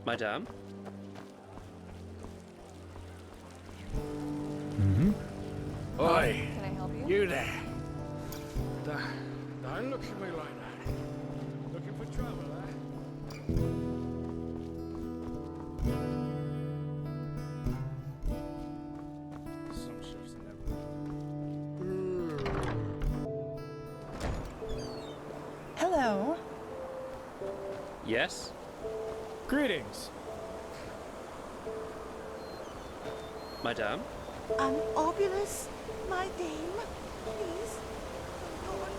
Madame? Oi, Can I help you? you there. Don't look at me like that. Looking for trouble, eh? Some shifts never. Hello. Yes? Greetings. Madame? I'm Obulus, my dame. Please. No one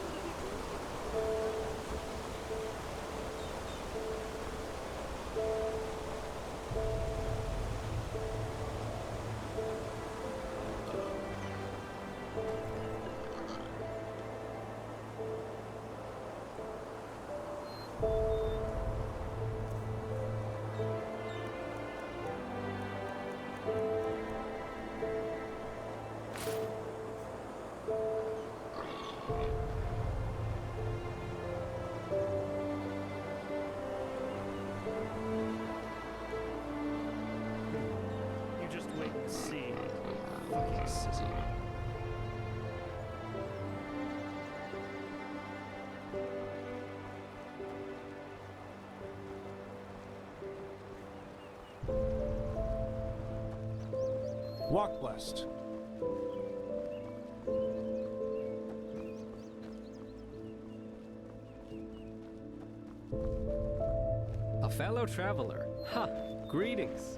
You just wait and see. Fucking sissy. Walk blessed. A fellow traveler. Ha! Greetings.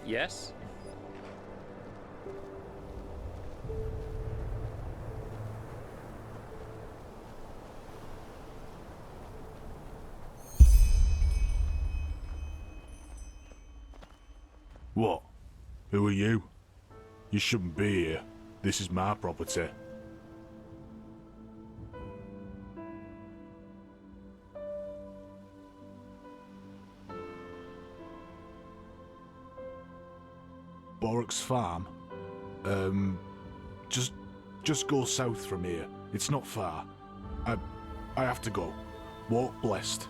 Yes? What? Who are you? You shouldn't be here. This is my property. Borwick's farm? Just go south from here. It's not far. I have to go. Walk blessed.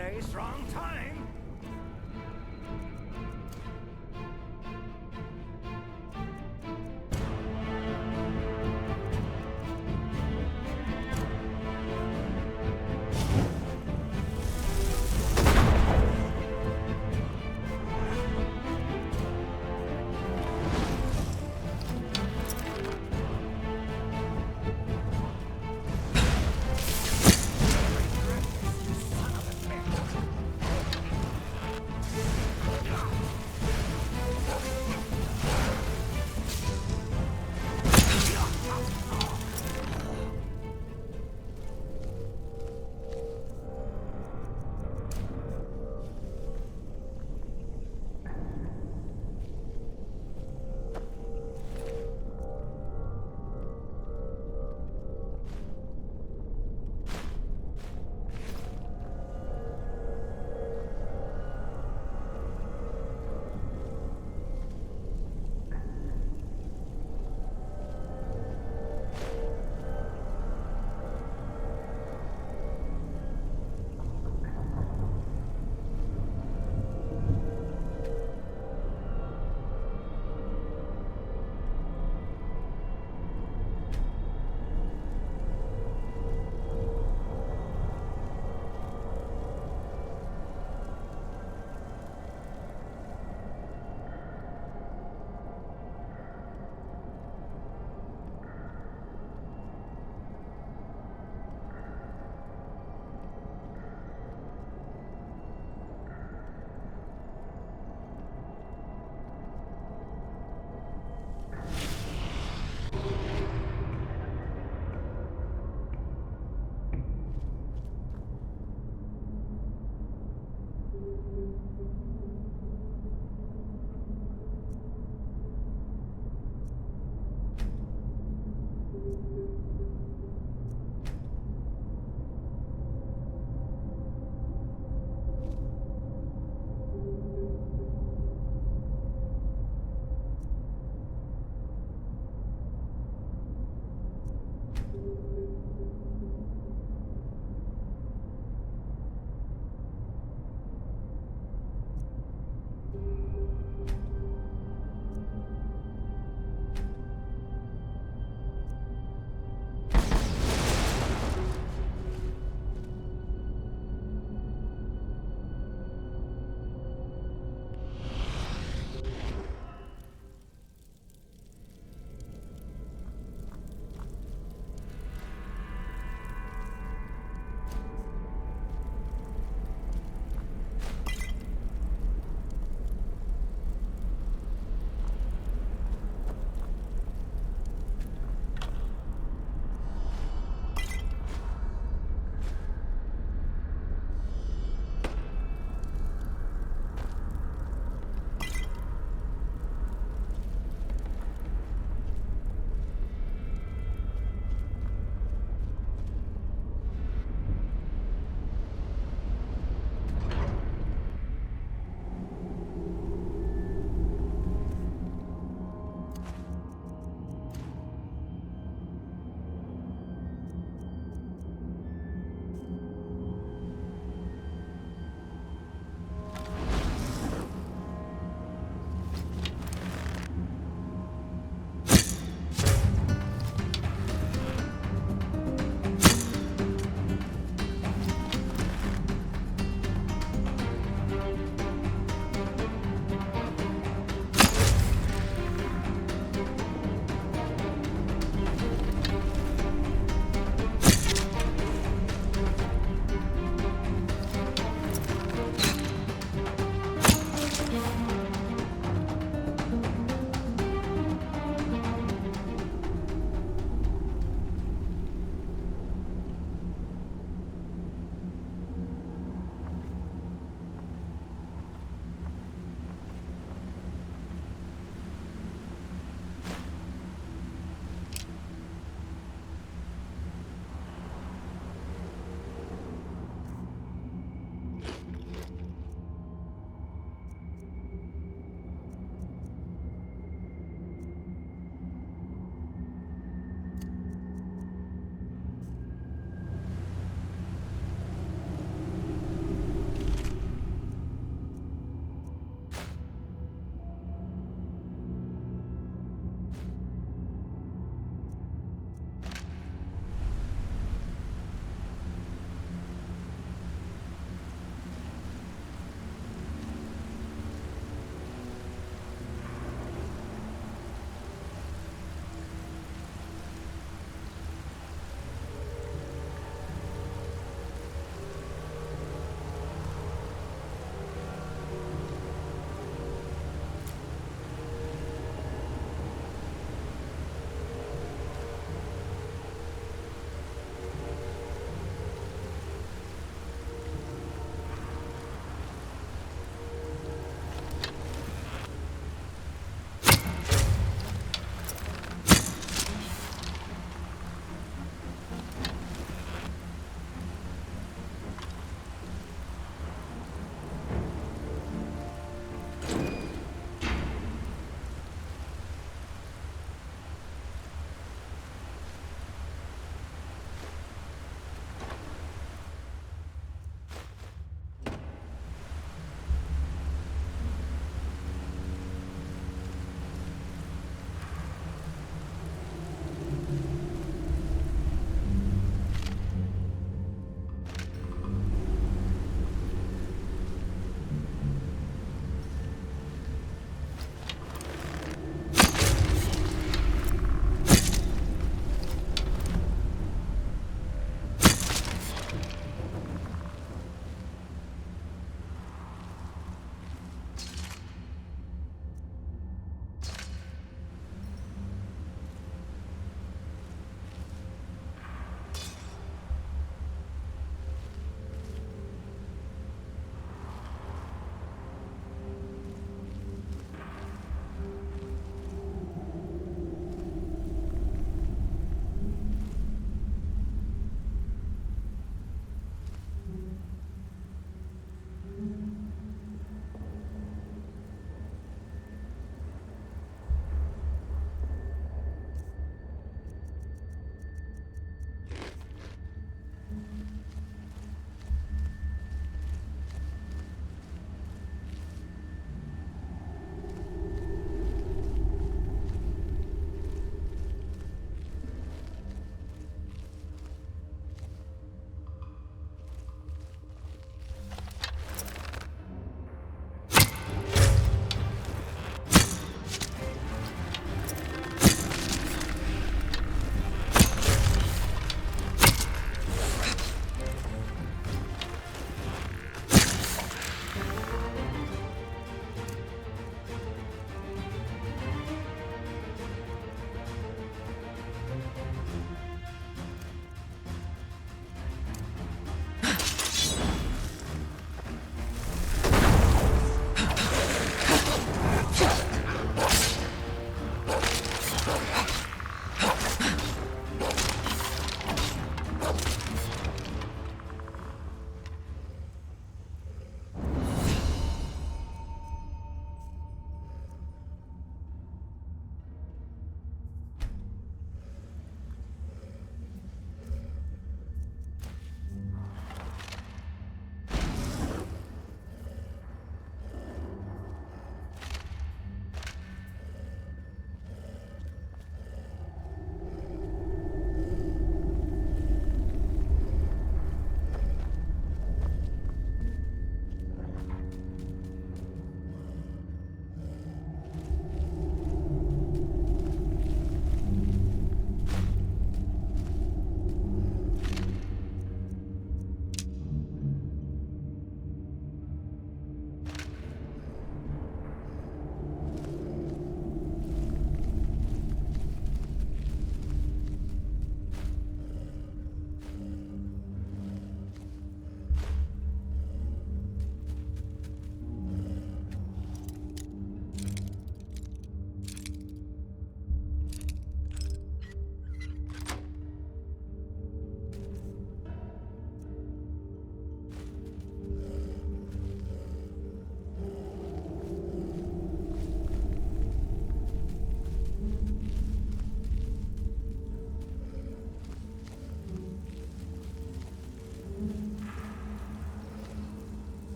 place, wrong time.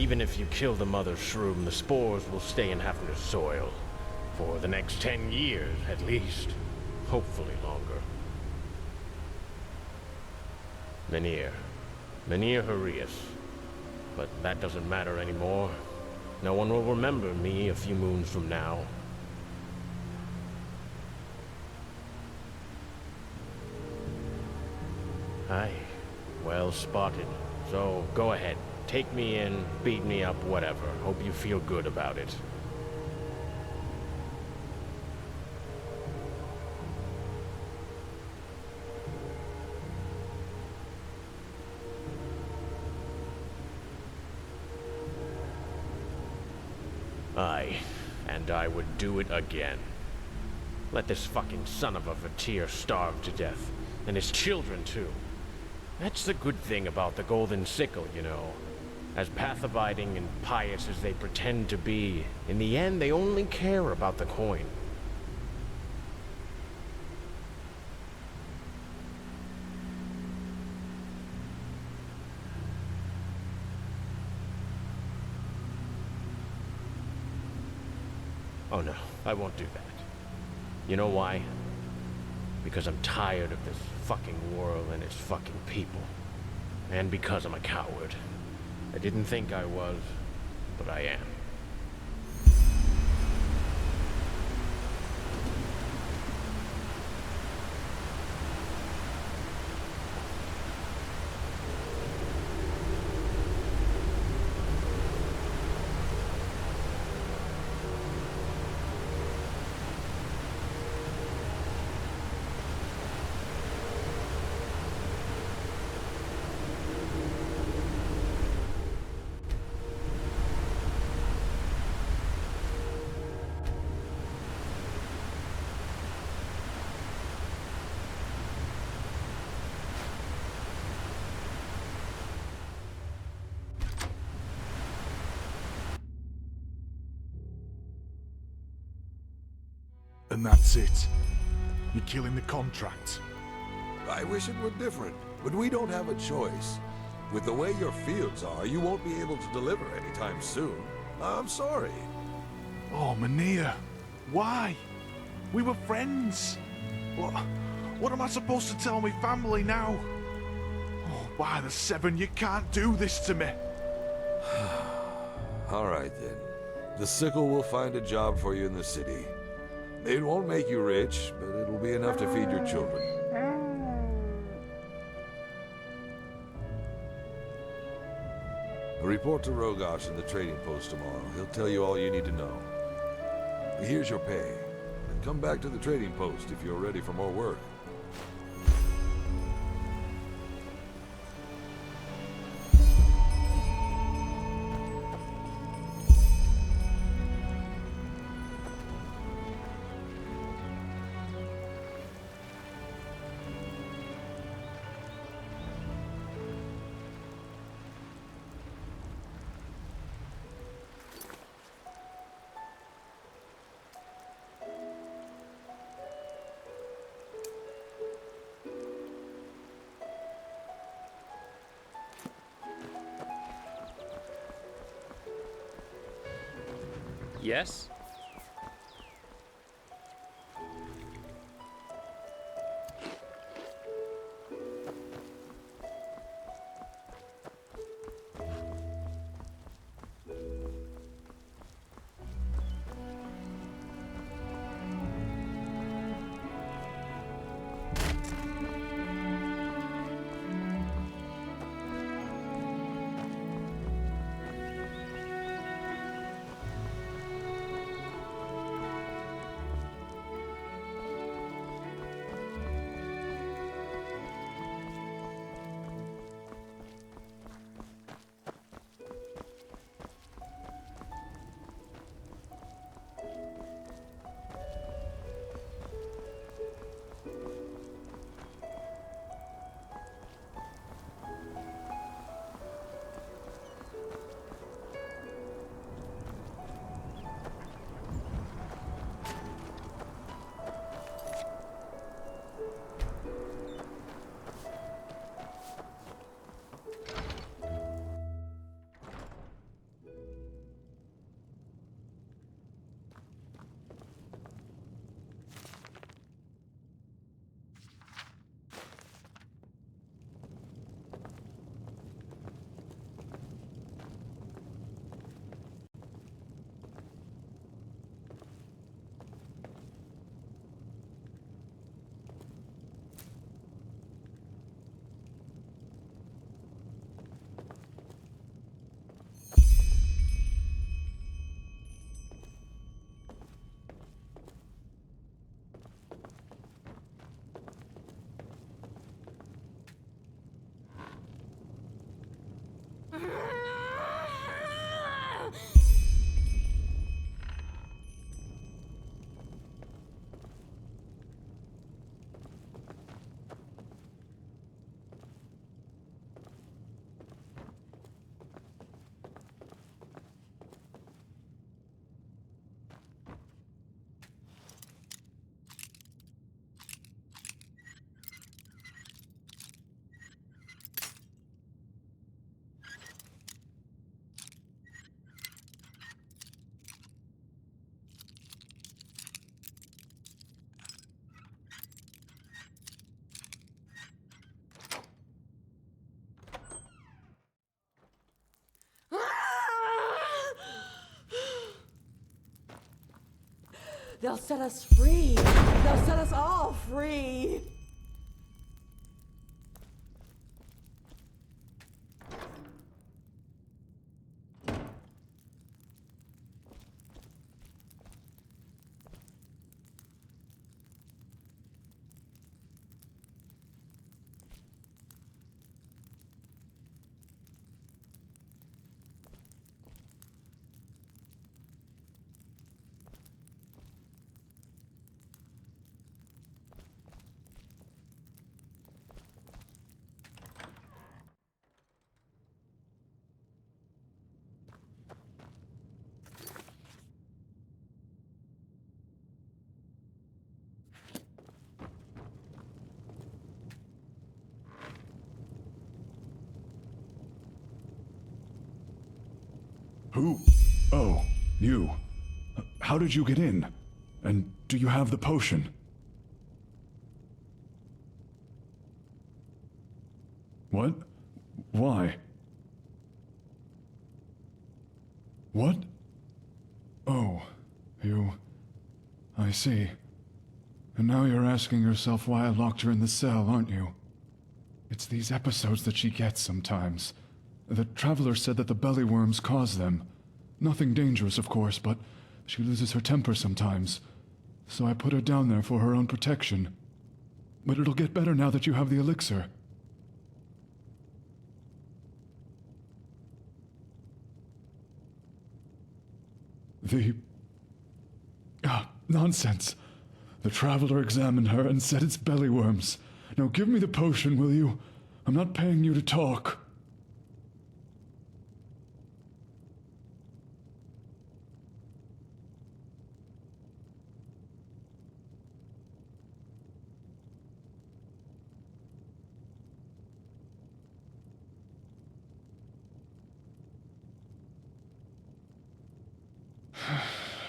Even if you kill the mother shroom, the spores will stay in Hafner's soil. For the next 10 years, at least. Hopefully longer. Menhir. Menhir Harius. But that doesn't matter anymore. No one will remember me a few moons from now. Aye. Well spotted. So, go ahead. Take me in, beat me up, whatever. Hope you feel good about it. Aye, and I would do it again. Let this fucking son of a Vatir starve to death. And his children, too. That's the good thing about the Golden Sickle, you know. As path-abiding and pious as they pretend to be, in the end they only care about the coin. Oh no, I won't do that. You know why? Because I'm tired of this fucking world and its fucking people. And because I'm a coward. I didn't think I was, but I am. And that's it. You're killing the contract. I wish it were different, but we don't have a choice. With the way your fields are, you won't be able to deliver anytime soon. I'm sorry. Oh, Menhir. Why? We were friends. What am I supposed to tell my family now? Oh, by the seven, you can't do this to me. All right, then. The Sickle will find a job for you in the city. It won't make you rich, but it'll be enough to feed your children. Report to Rogosh in the trading post tomorrow. He'll tell you all you need to know. Here's your pay. And come back to the trading post if you're ready for more work. Yes? They'll set us free. They'll set us all free. Who? Oh, you. How did you get in? And do you have the potion? What? Why? What? Oh, you... I see. And now you're asking yourself why I locked her in the cell, aren't you? It's these episodes that she gets sometimes. The Traveler said that the bellyworms cause them. Nothing dangerous, of course, but she loses her temper sometimes. So I put her down there for her own protection. But it'll get better now that you have the elixir. Nonsense. The Traveler examined her and said it's bellyworms. Now give me the potion, will you? I'm not paying you to talk.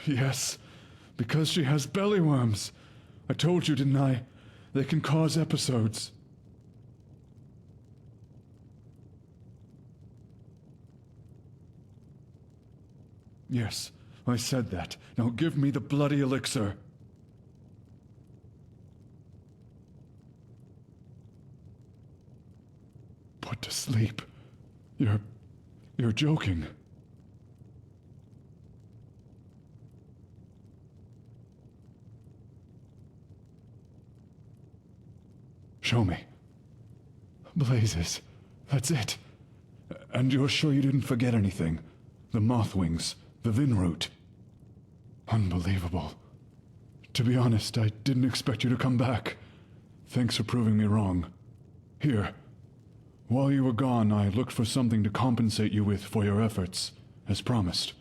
Yes, because she has bellyworms. I told you, didn't I? They can cause episodes. Yes, I said that. Now give me the bloody elixir. Put to sleep. You're joking. Show me. Blazes. That's it. And you're sure you didn't forget anything? The moth wings, the Vinroot. Unbelievable. To be honest, I didn't expect you to come back. Thanks for proving me wrong. Here. While you were gone, I looked for something to compensate you with for your efforts, as promised.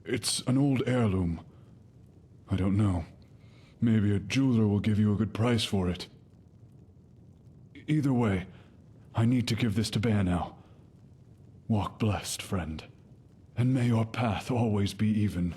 It's an old heirloom. I don't know. Maybe a jeweler will give you a good price for it. Either way, I need to give this to Bear now. Walk blessed, friend, and may your path always be even.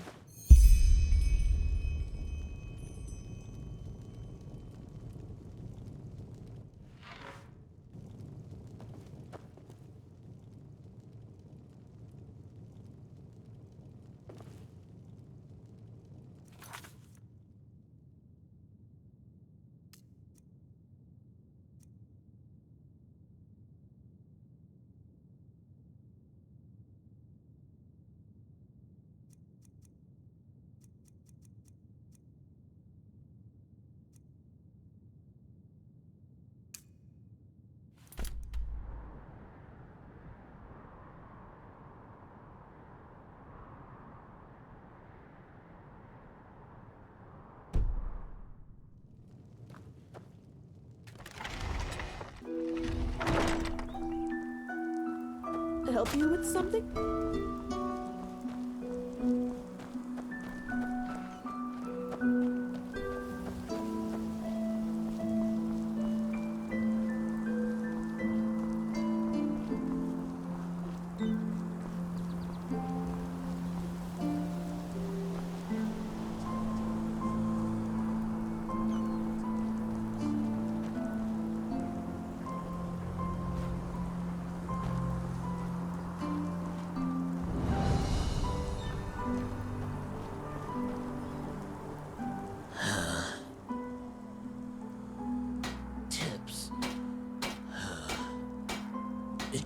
Help you with something?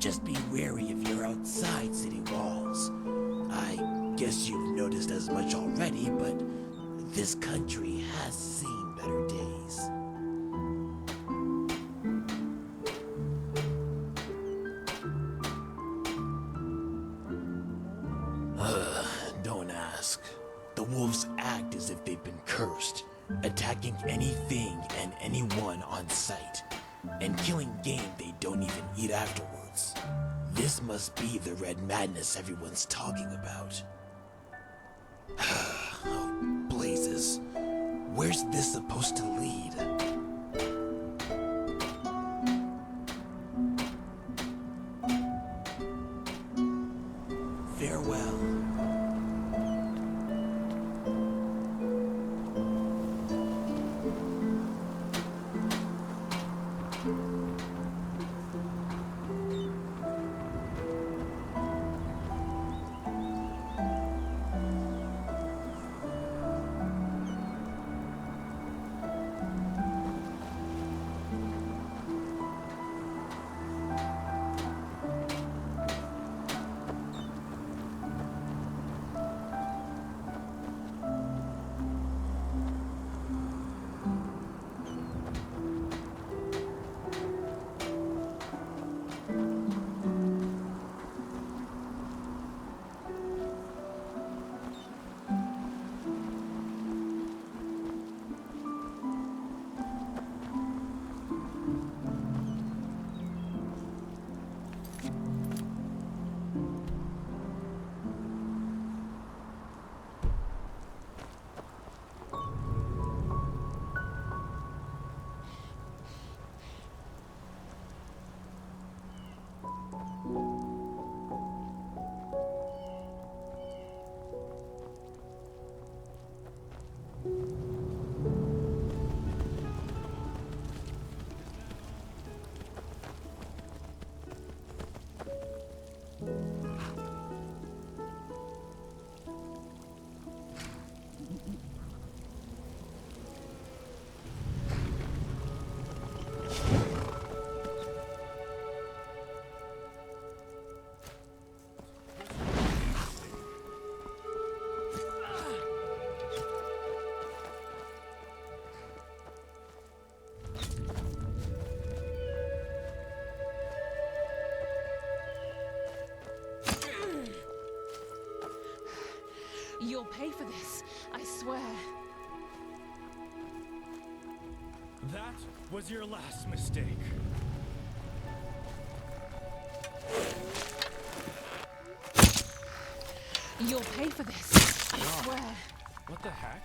Just be wary if you're outside city walls. I guess you've noticed as much already, but this country has seen better days. Don't ask. The wolves act as if they've been cursed, attacking anything and anyone on sight, and killing game they don't even eat afterwards. This must be the red madness everyone's talking about. Oh, blazes. Where's this supposed to lead? Farewell. You'll pay for this, I swear. That was your last mistake. You'll pay for this, I swear. What the heck?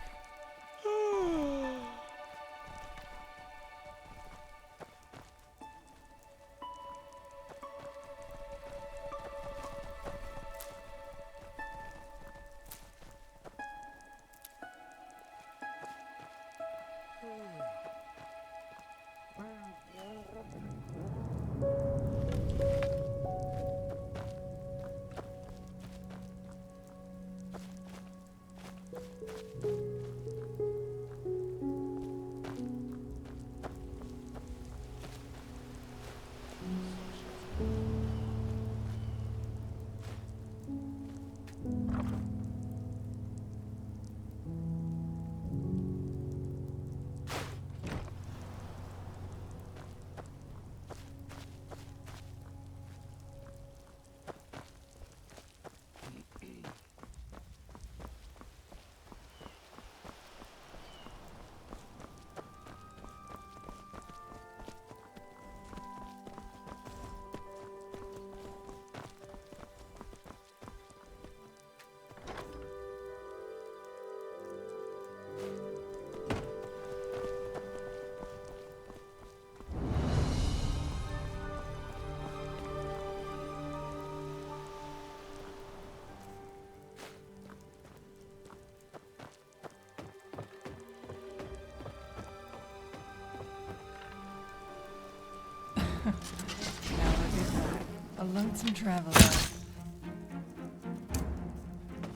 Now look at that. A lonesome traveler.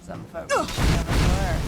Some folks never learn.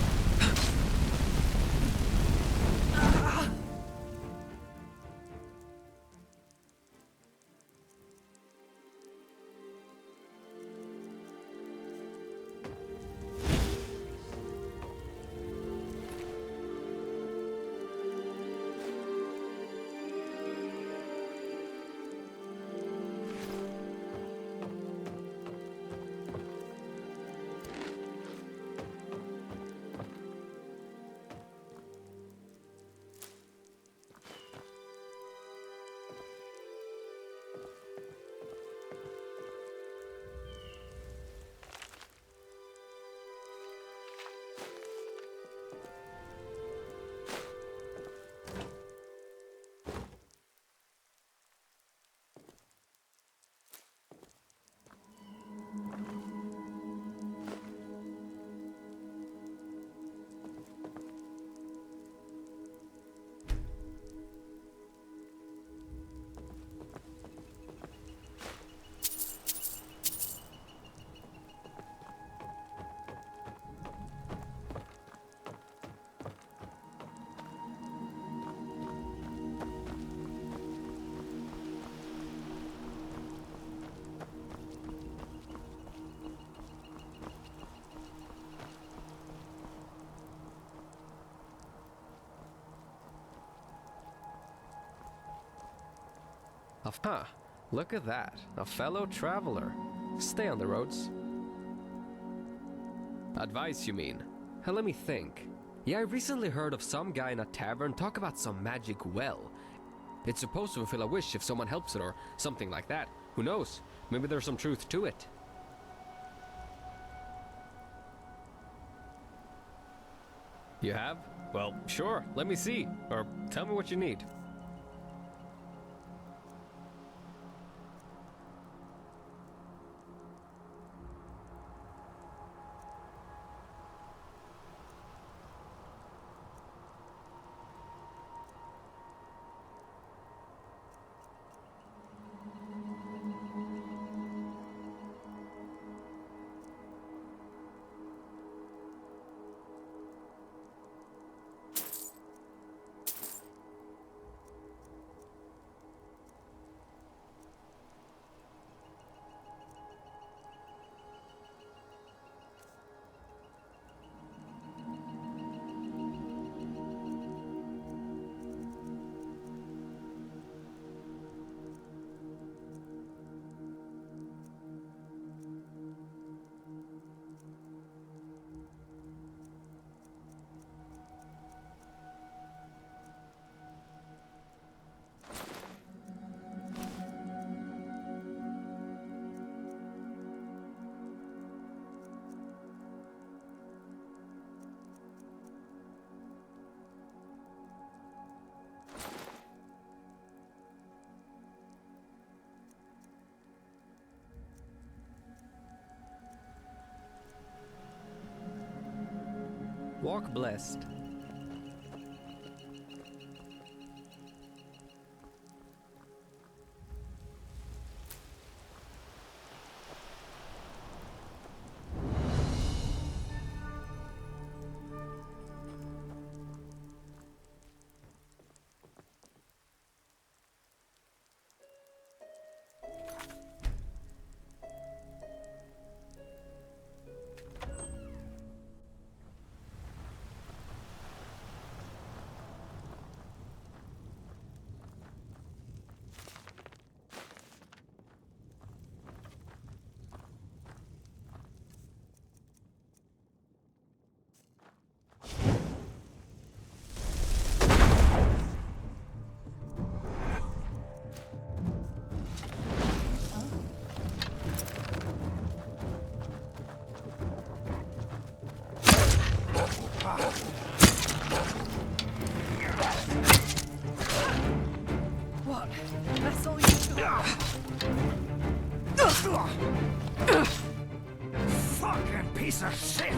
Huh. Look at that. A fellow traveler. Stay on the roads. Advice, you mean? Hell, let me think. Yeah, I recently heard of some guy in a tavern talk about some magic well. It's supposed to fulfill a wish if someone helps it or something like that. Who knows? Maybe there's some truth to it. You have? Well, sure. Let me see. Or tell me what you need. Walk blessed. What? That's all you do? Fucking piece of shit!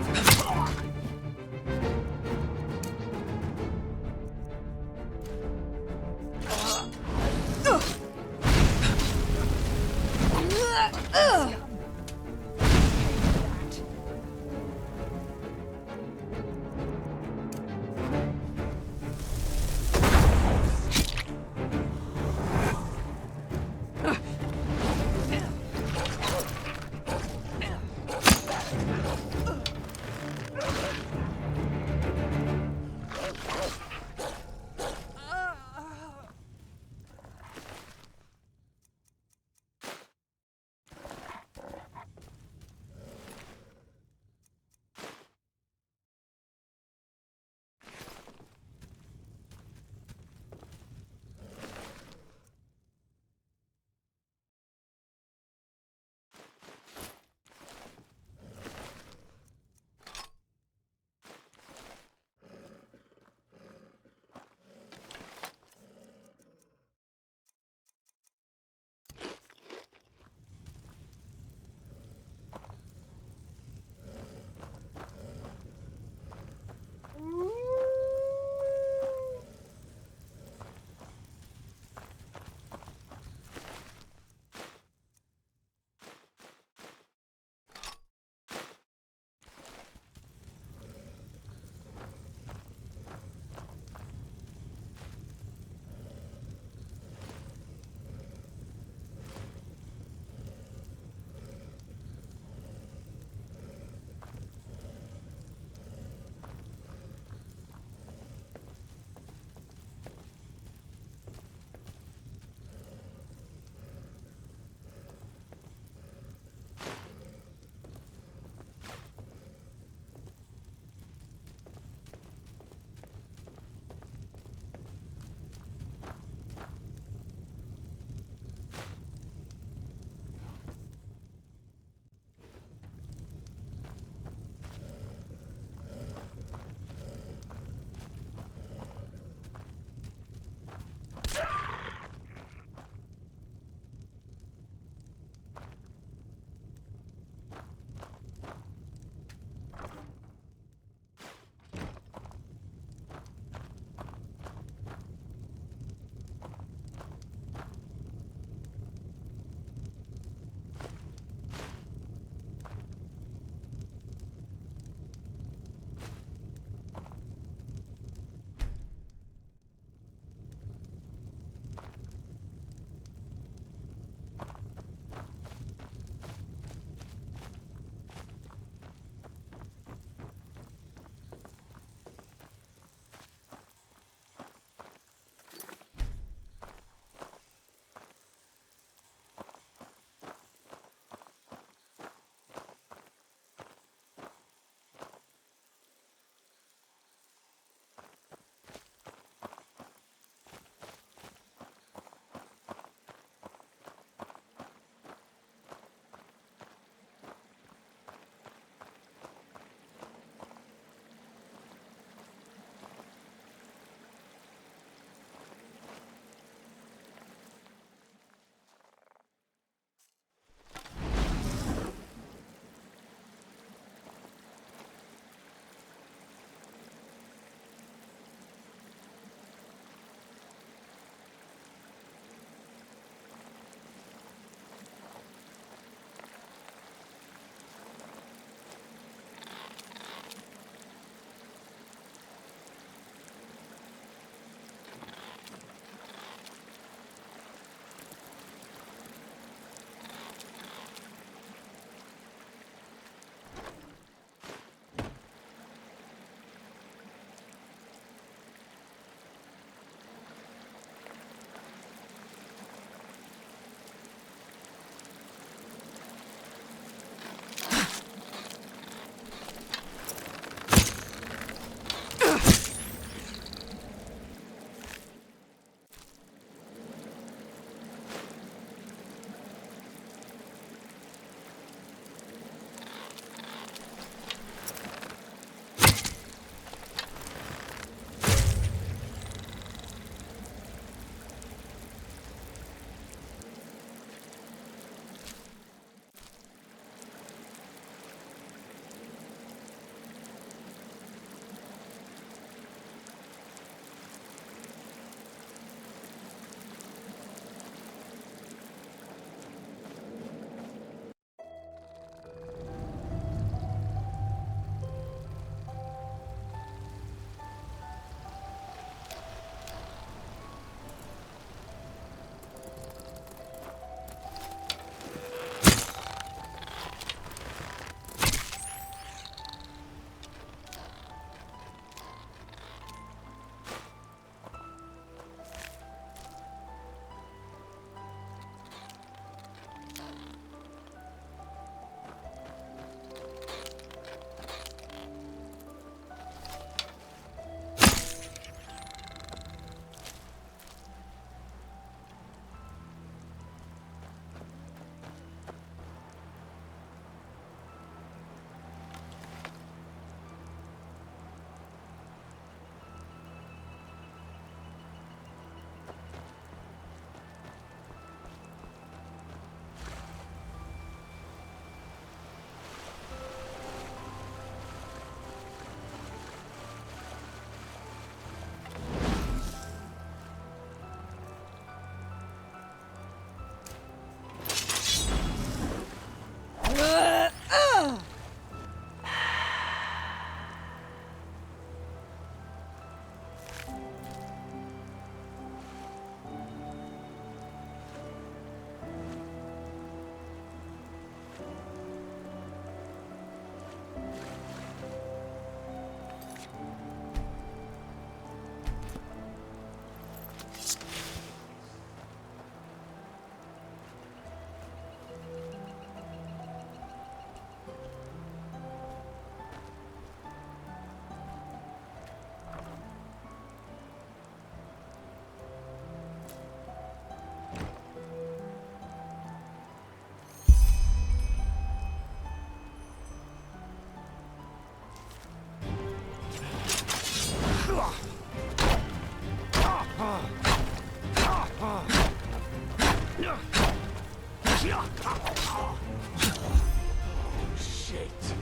Shit.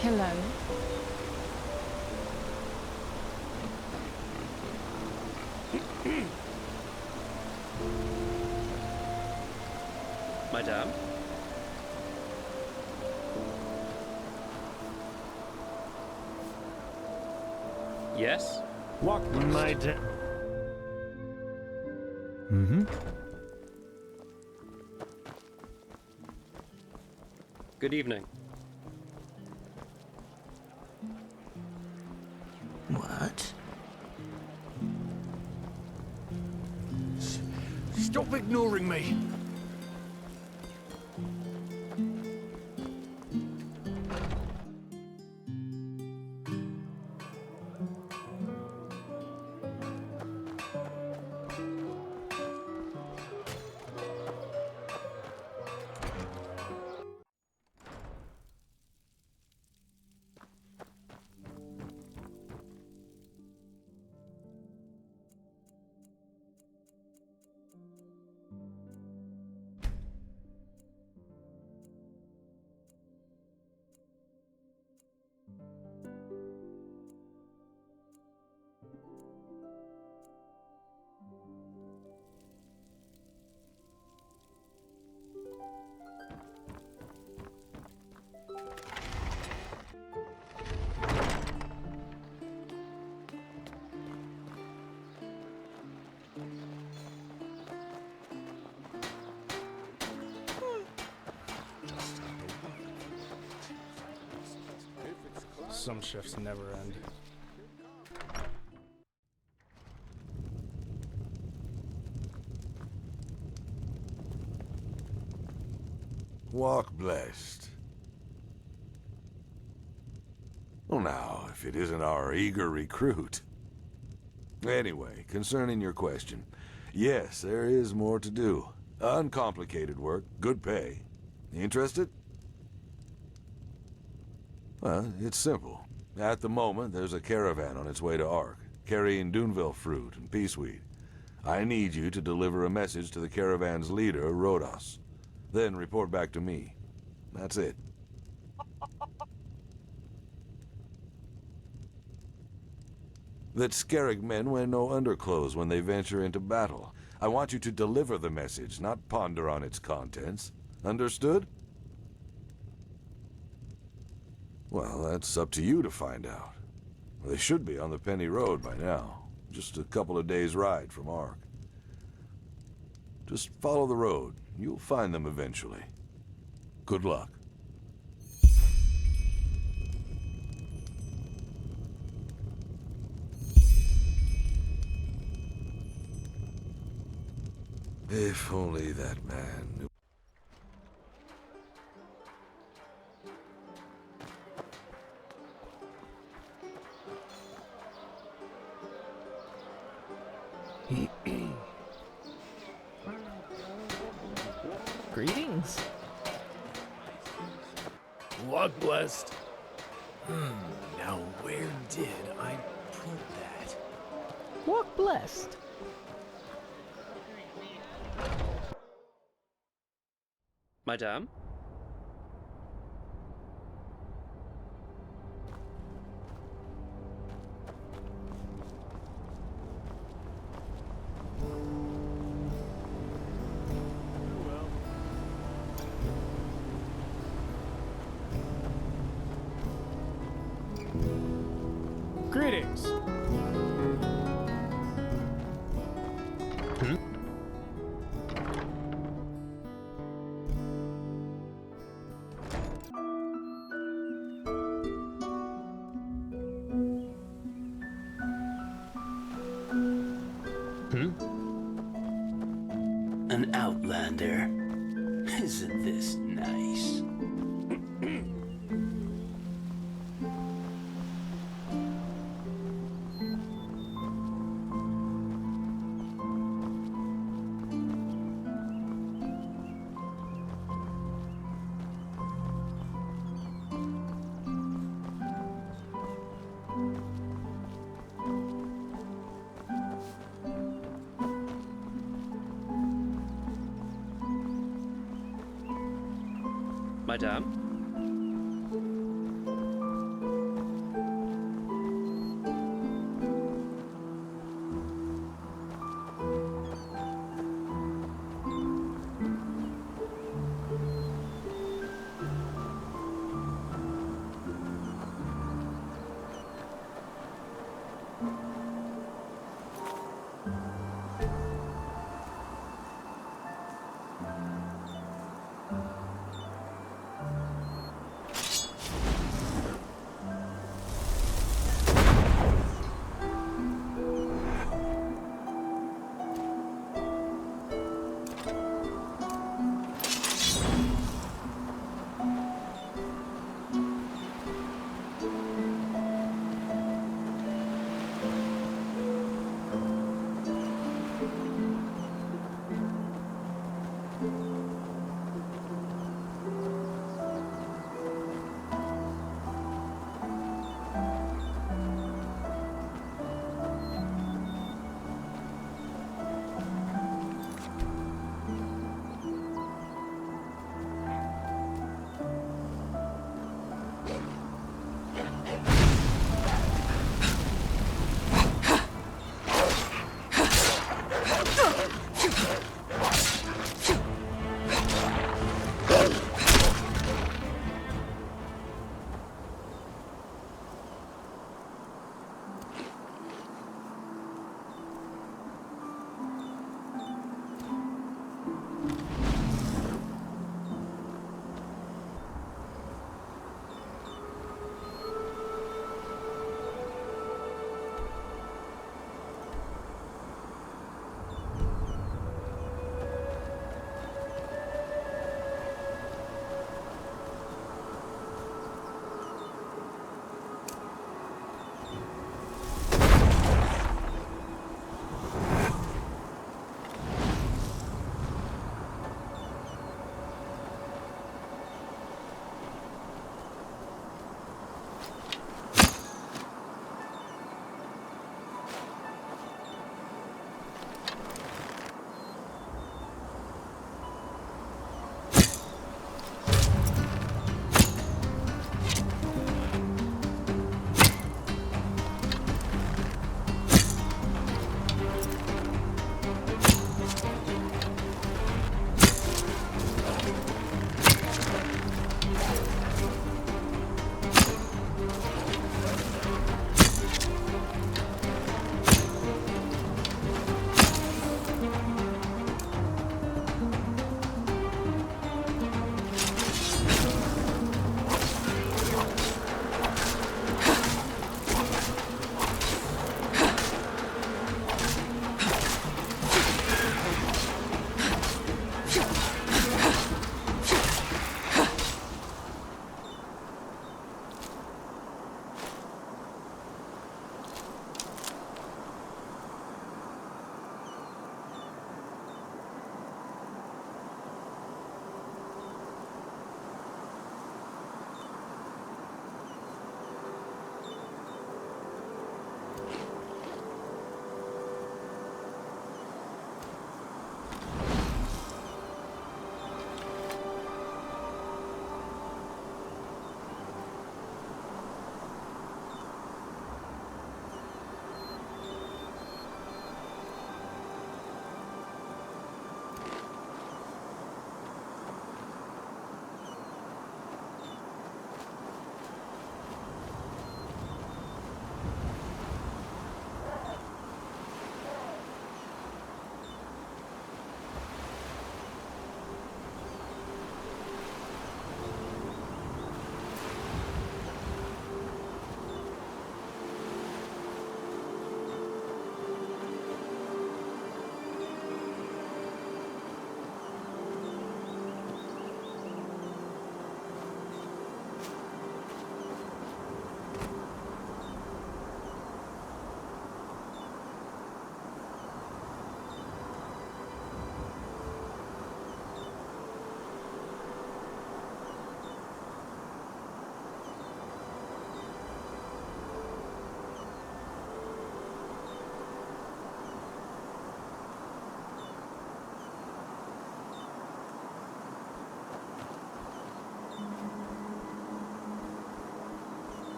Hello. Madame? Yes? Walk My Good evening. What? Stop ignoring me! Some shifts never end. Walk blessed. Well now, if it isn't our eager recruit. Anyway, concerning your question, yes, there is more to do. Uncomplicated work, good pay. Interested? Well, it's simple. At the moment, there's a caravan on its way to Ark, carrying Duneville fruit and peaceweed. I need you to deliver a message to the caravan's leader, Rhodos. Then report back to me. That's it. That Skerrig men wear no underclothes when they venture into battle. I want you to deliver the message, not ponder on its contents. Understood? Well, that's up to you to find out. They should be on the Penny Road by now. Just a couple of days' ride from Ark. Just follow the road. You'll find them eventually. Good luck. If only that man knew. Greetings. Walk blessed. Now where did I put that? Walk blessed. Madame? Greetings. An outlander. Isn't this nice? Madame?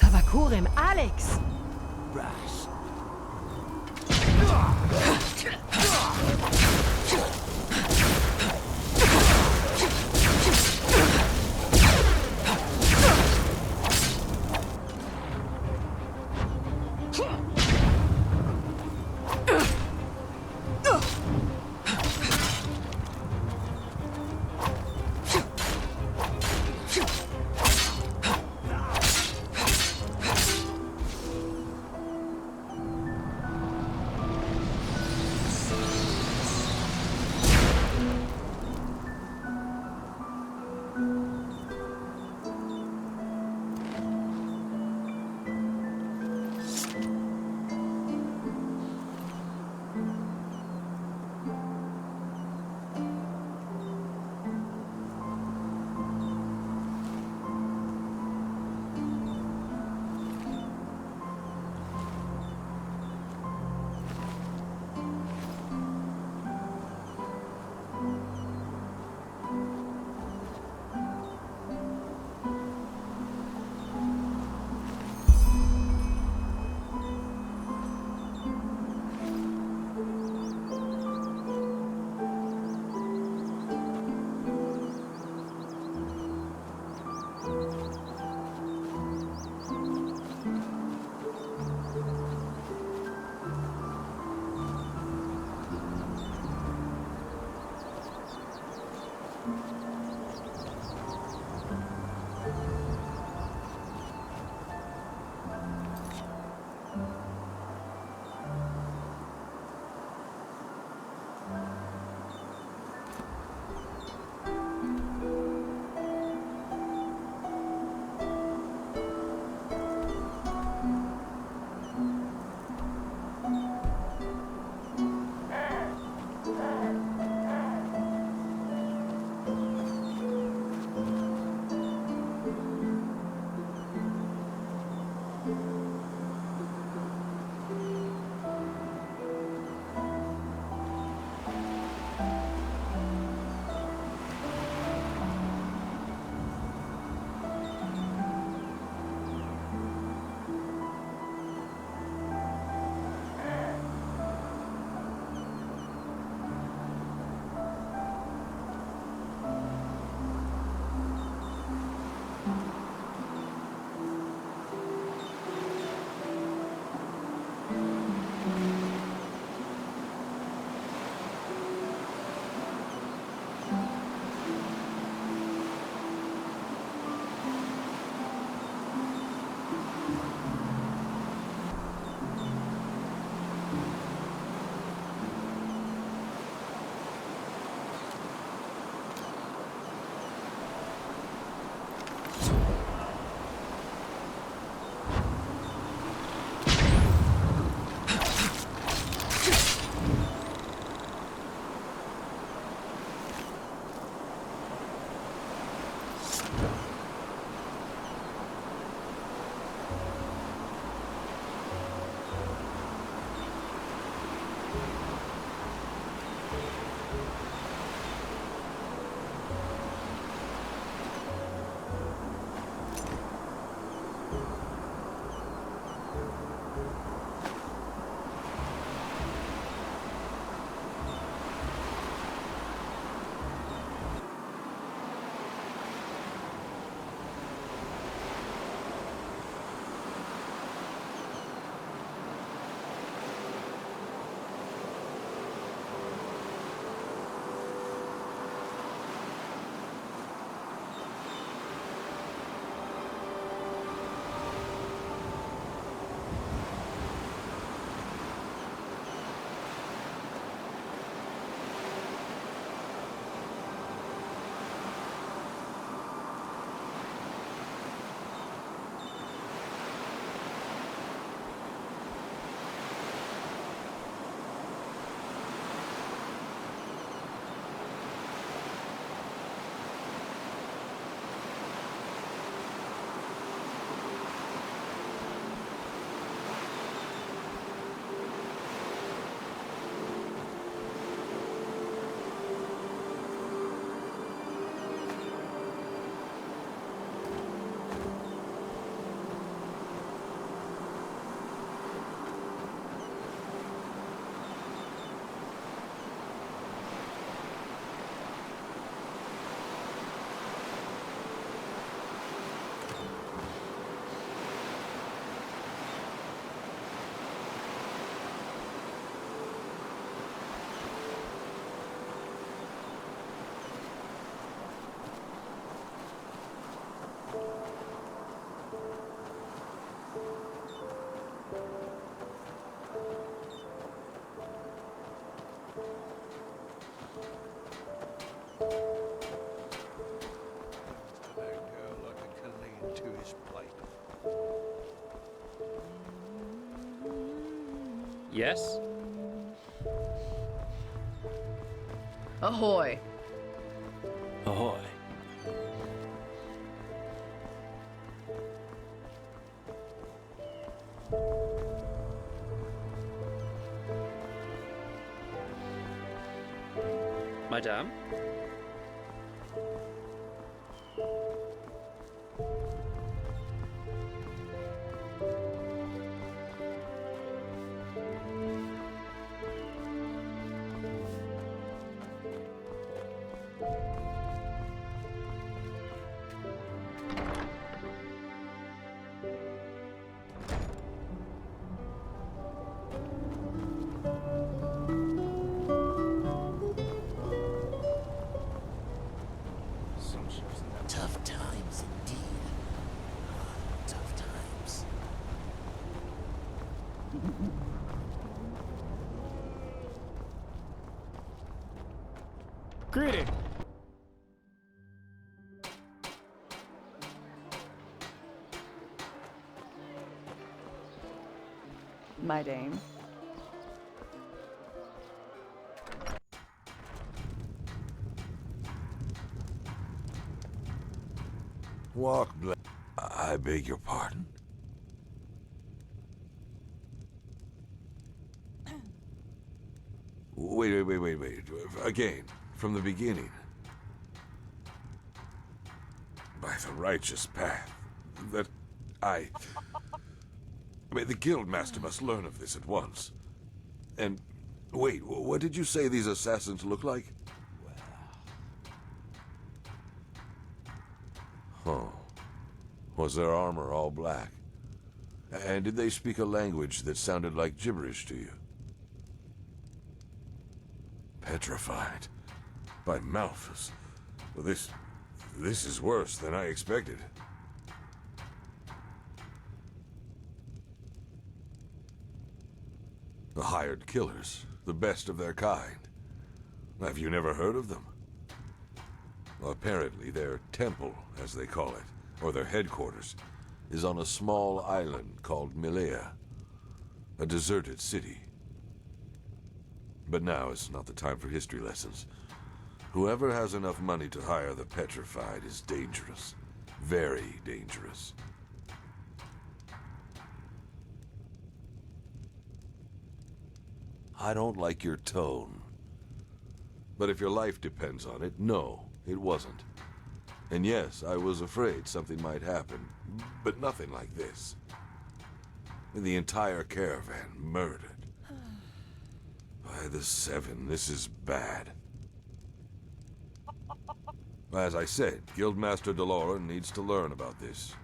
Havakurim, Alex! Brass. Yes? Ahoy. Ahoy. Madame? Tough times indeed. Tough times. Greeting. My dame. Walk, I beg your pardon? Wait. Again, from the beginning. By the righteous path. That I mean, the Guildmaster must learn of this at once. And, wait, what did you say these assassins look like? Huh. Was their armor all black? And did they speak a language that sounded like gibberish to you? Petrified. By Malthus. Well, this is worse than I expected. The hired killers. The best of their kind. Have you never heard of them? Well, apparently their temple, as they call it, or their headquarters, is on a small island called Milea. A deserted city. But now is not the time for history lessons. Whoever has enough money to hire the Petrified is dangerous. Very dangerous. I don't like your tone. But if your life depends on it, no, it wasn't. And yes, I was afraid something might happen, but nothing like this. The entire caravan murdered. By the Seven, this is bad. As I said, Guildmaster Dal'Varek needs to learn about this.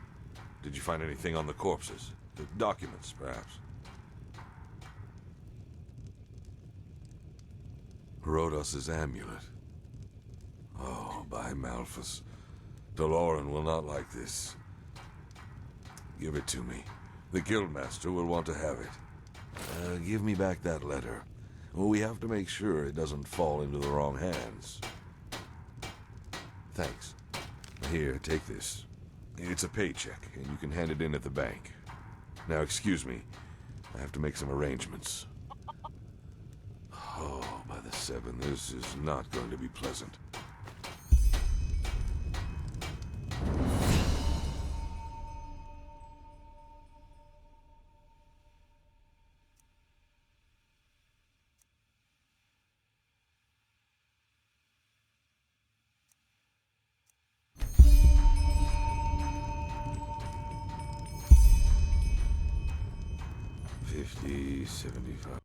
Did you find anything on the corpses? The documents, perhaps? Rhodos's amulet. Oh, by Malthus. Dal'Varek will not like this. Give it to me. The Guildmaster will want to have it. Give me back that letter. We have to make sure it doesn't fall into the wrong hands. Thanks. Here, take this. It's a paycheck, and you can hand it in at the bank. Now, excuse me. I have to make some arrangements. Oh, by the Seven, this is not going to be pleasant. $50, $75.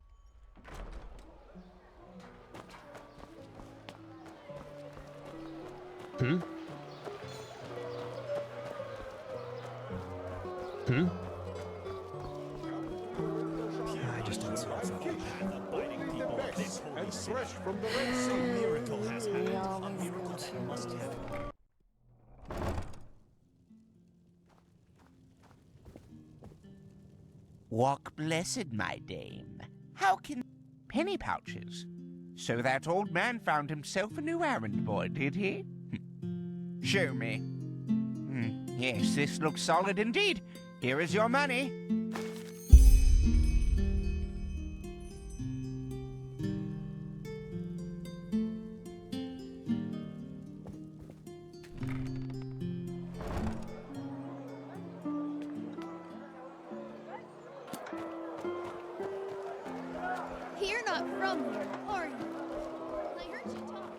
I just don't see what's up with that. And fresh from the Red Sea. Miracle has happened. A miracle that must happen. Walk blessed, my dame. How can penny pouches? So that old man found himself a new errand boy, did he? Show me. Yes, this looks solid indeed. Here is your money. You're not from here, are you? I heard you talk.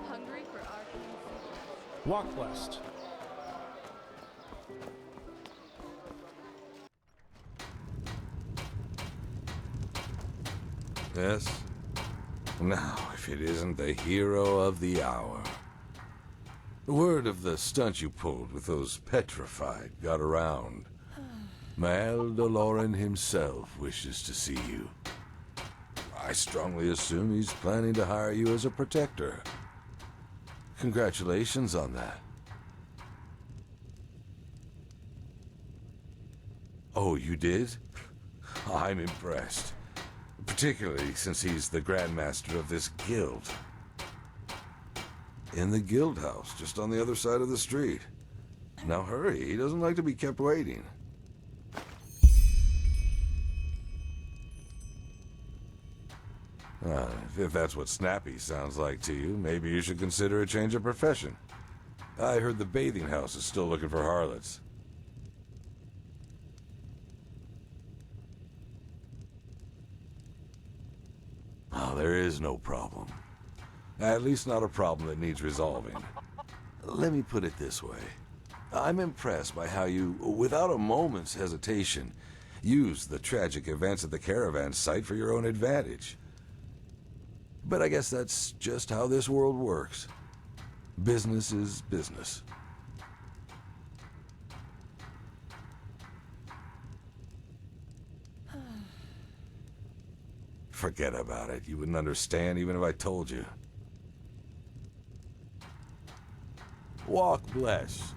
Hungry for art? Walk west. Yes? Now, if it isn't the hero of the hour. The word of the stunt you pulled with those petrified got around. Mal Dal'Varek himself wishes to see you. I strongly assume he's planning to hire you as a protector. Congratulations on that. Oh, you did? I'm impressed. Particularly since he's the Grandmaster of this guild. In the guild house, just on the other side of the street. Now hurry, he doesn't like to be kept waiting. If that's what snappy sounds like to you, maybe you should consider a change of profession. I heard the bathing house is still looking for harlots. Oh, there is no problem. At least not a problem that needs resolving. Let me put it this way. I'm impressed by how you, without a moment's hesitation, used the tragic events at the caravan site for your own advantage. But I guess that's just how this world works. Business is business. Forget about it. You wouldn't understand even if I told you. Walk blessed.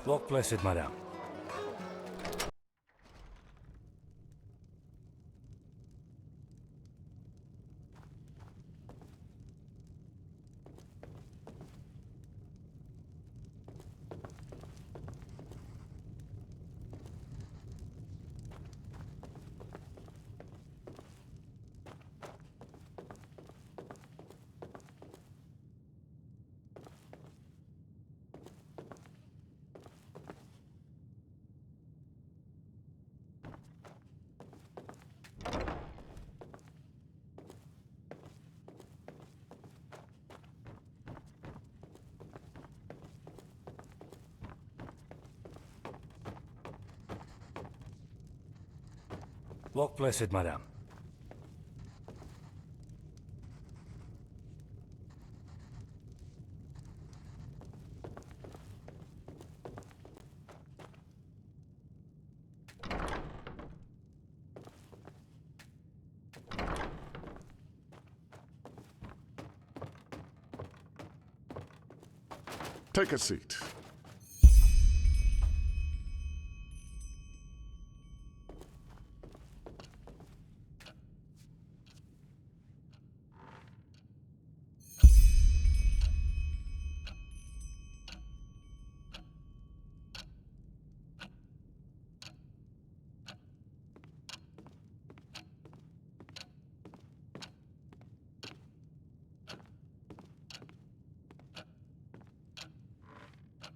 Walk blessed, madame. Walk blessed, madame. Take a seat.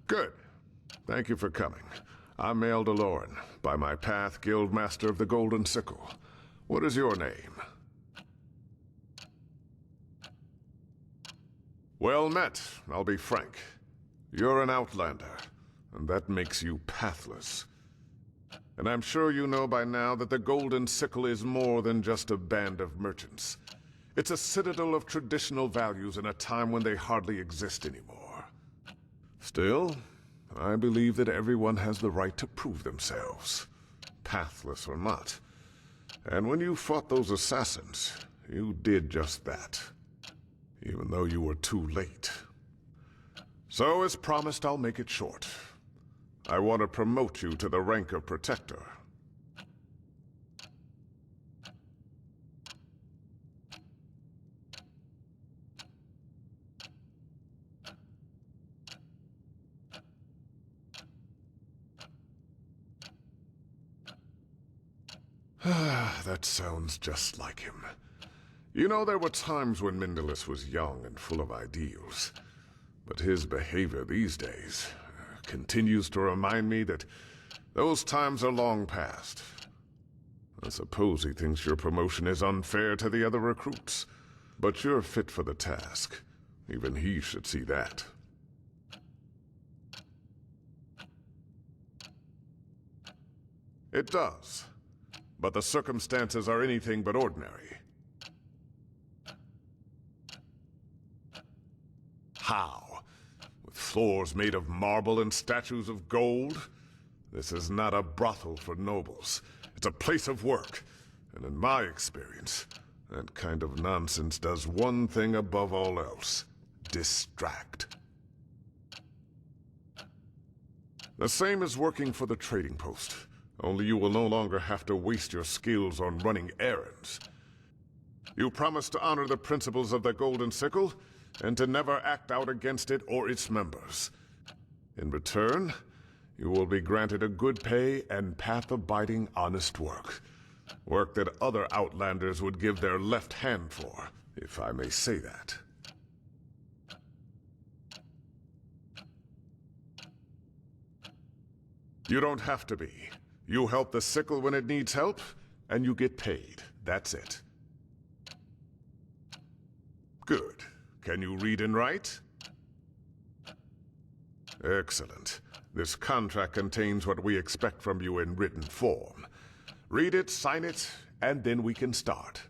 Good. Thank you for coming. I'm Mal Dal'Varek, by my path, Guildmaster of the Golden Sickle. What is your name? Well met, I'll be frank. You're an outlander, and that makes you pathless. And I'm sure you know by now that the Golden Sickle is more than just a band of merchants. It's a citadel of traditional values in a time when they hardly exist anymore. Still, I believe that everyone has the right to prove themselves, pathless or not. And when you fought those assassins, you did just that, even though you were too late. So, as promised, I'll make it short. I want to promote you to the rank of Protector. That sounds just like him. You know, there were times when Mindalus was young and full of ideals. But his behavior these days continues to remind me that those times are long past. I suppose he thinks your promotion is unfair to the other recruits. But you're fit for the task. Even he should see that. It does. But the circumstances are anything but ordinary. How? With floors made of marble and statues of gold? This is not a brothel for nobles. It's a place of work. And in my experience, that kind of nonsense does one thing above all else: distract. The same as working for the trading post. Only you will no longer have to waste your skills on running errands. You promise to honor the principles of the Golden Sickle, and to never act out against it or its members. In return, you will be granted a good pay and path-abiding honest work. Work that other Outlanders would give their left hand for, if I may say that. You don't have to be. You help the Sickle when it needs help, and you get paid. That's it. Good. Can you read and write? Excellent. This contract contains what we expect from you in written form. Read it, sign it, and then we can start.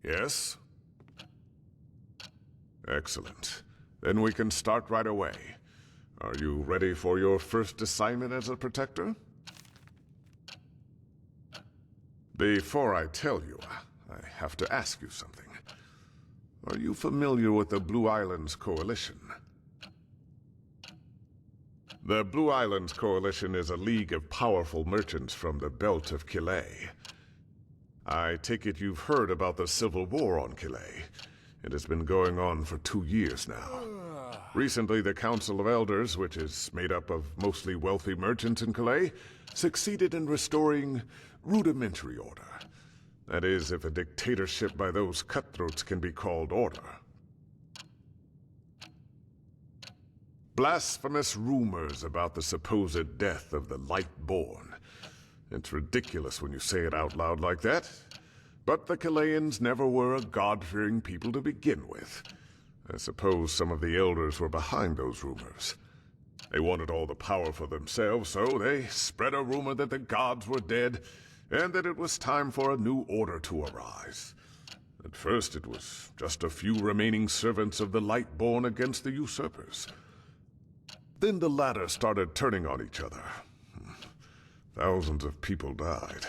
Yes? Excellent. Then we can start right away. Are you ready for your first assignment as a Protector? Before I tell you, I have to ask you something. Are you familiar with the Blue Islands Coalition? The Blue Islands Coalition is a league of powerful merchants from the belt of Killet. I take it you've heard about the civil war on Killet. It has been going on for 2 years now. Recently, the Council of Elders, which is made up of mostly wealthy merchants in Killet, succeeded in restoring rudimentary order. That is, if a dictatorship by those cutthroats can be called order. Blasphemous rumors about the supposed death of the Lightborn. It's ridiculous when you say it out loud like that. But the Killayans never were a God-fearing people to begin with. I suppose some of the elders were behind those rumors. They wanted all the power for themselves, so they spread a rumor that the gods were dead, and that it was time for a new order to arise. At first it was just a few remaining servants of the Lightborn against the usurpers. Then the latter started turning on each other. Thousands of people died.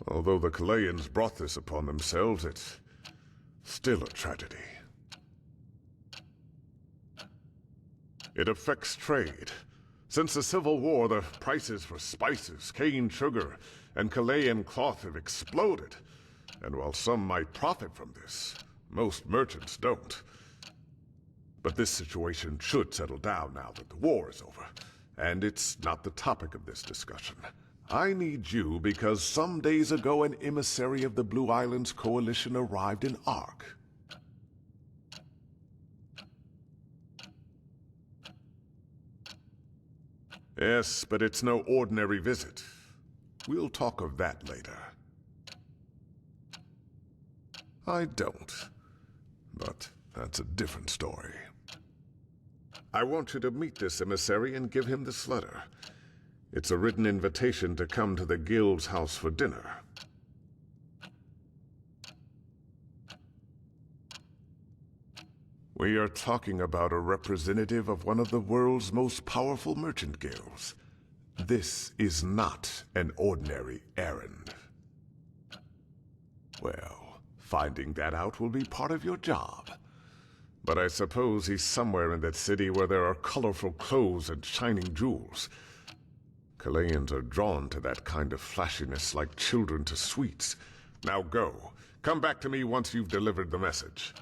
Although the Killayans brought this upon themselves, it's still a tragedy. It affects trade. Since the Civil War, the prices for spices, cane sugar, and Chilean cloth have exploded. And while some might profit from this, most merchants don't. But this situation should settle down now that the war is over. And it's not the topic of this discussion. I need you because some days ago an emissary of the Blue Islands Coalition arrived in Ark. Yes, but it's no ordinary visit. We'll talk of that later. I don't. But that's a different story. I want you to meet this emissary and give him this letter. It's a written invitation to come to the guild's house for dinner. We are talking about a representative of one of the world's most powerful merchant guilds. This is not an ordinary errand. Well, finding that out will be part of your job. But I suppose he's somewhere in that city where there are colorful clothes and shining jewels. Chileans are drawn to that kind of flashiness like children to sweets. Now go. Come back to me once you've delivered the message.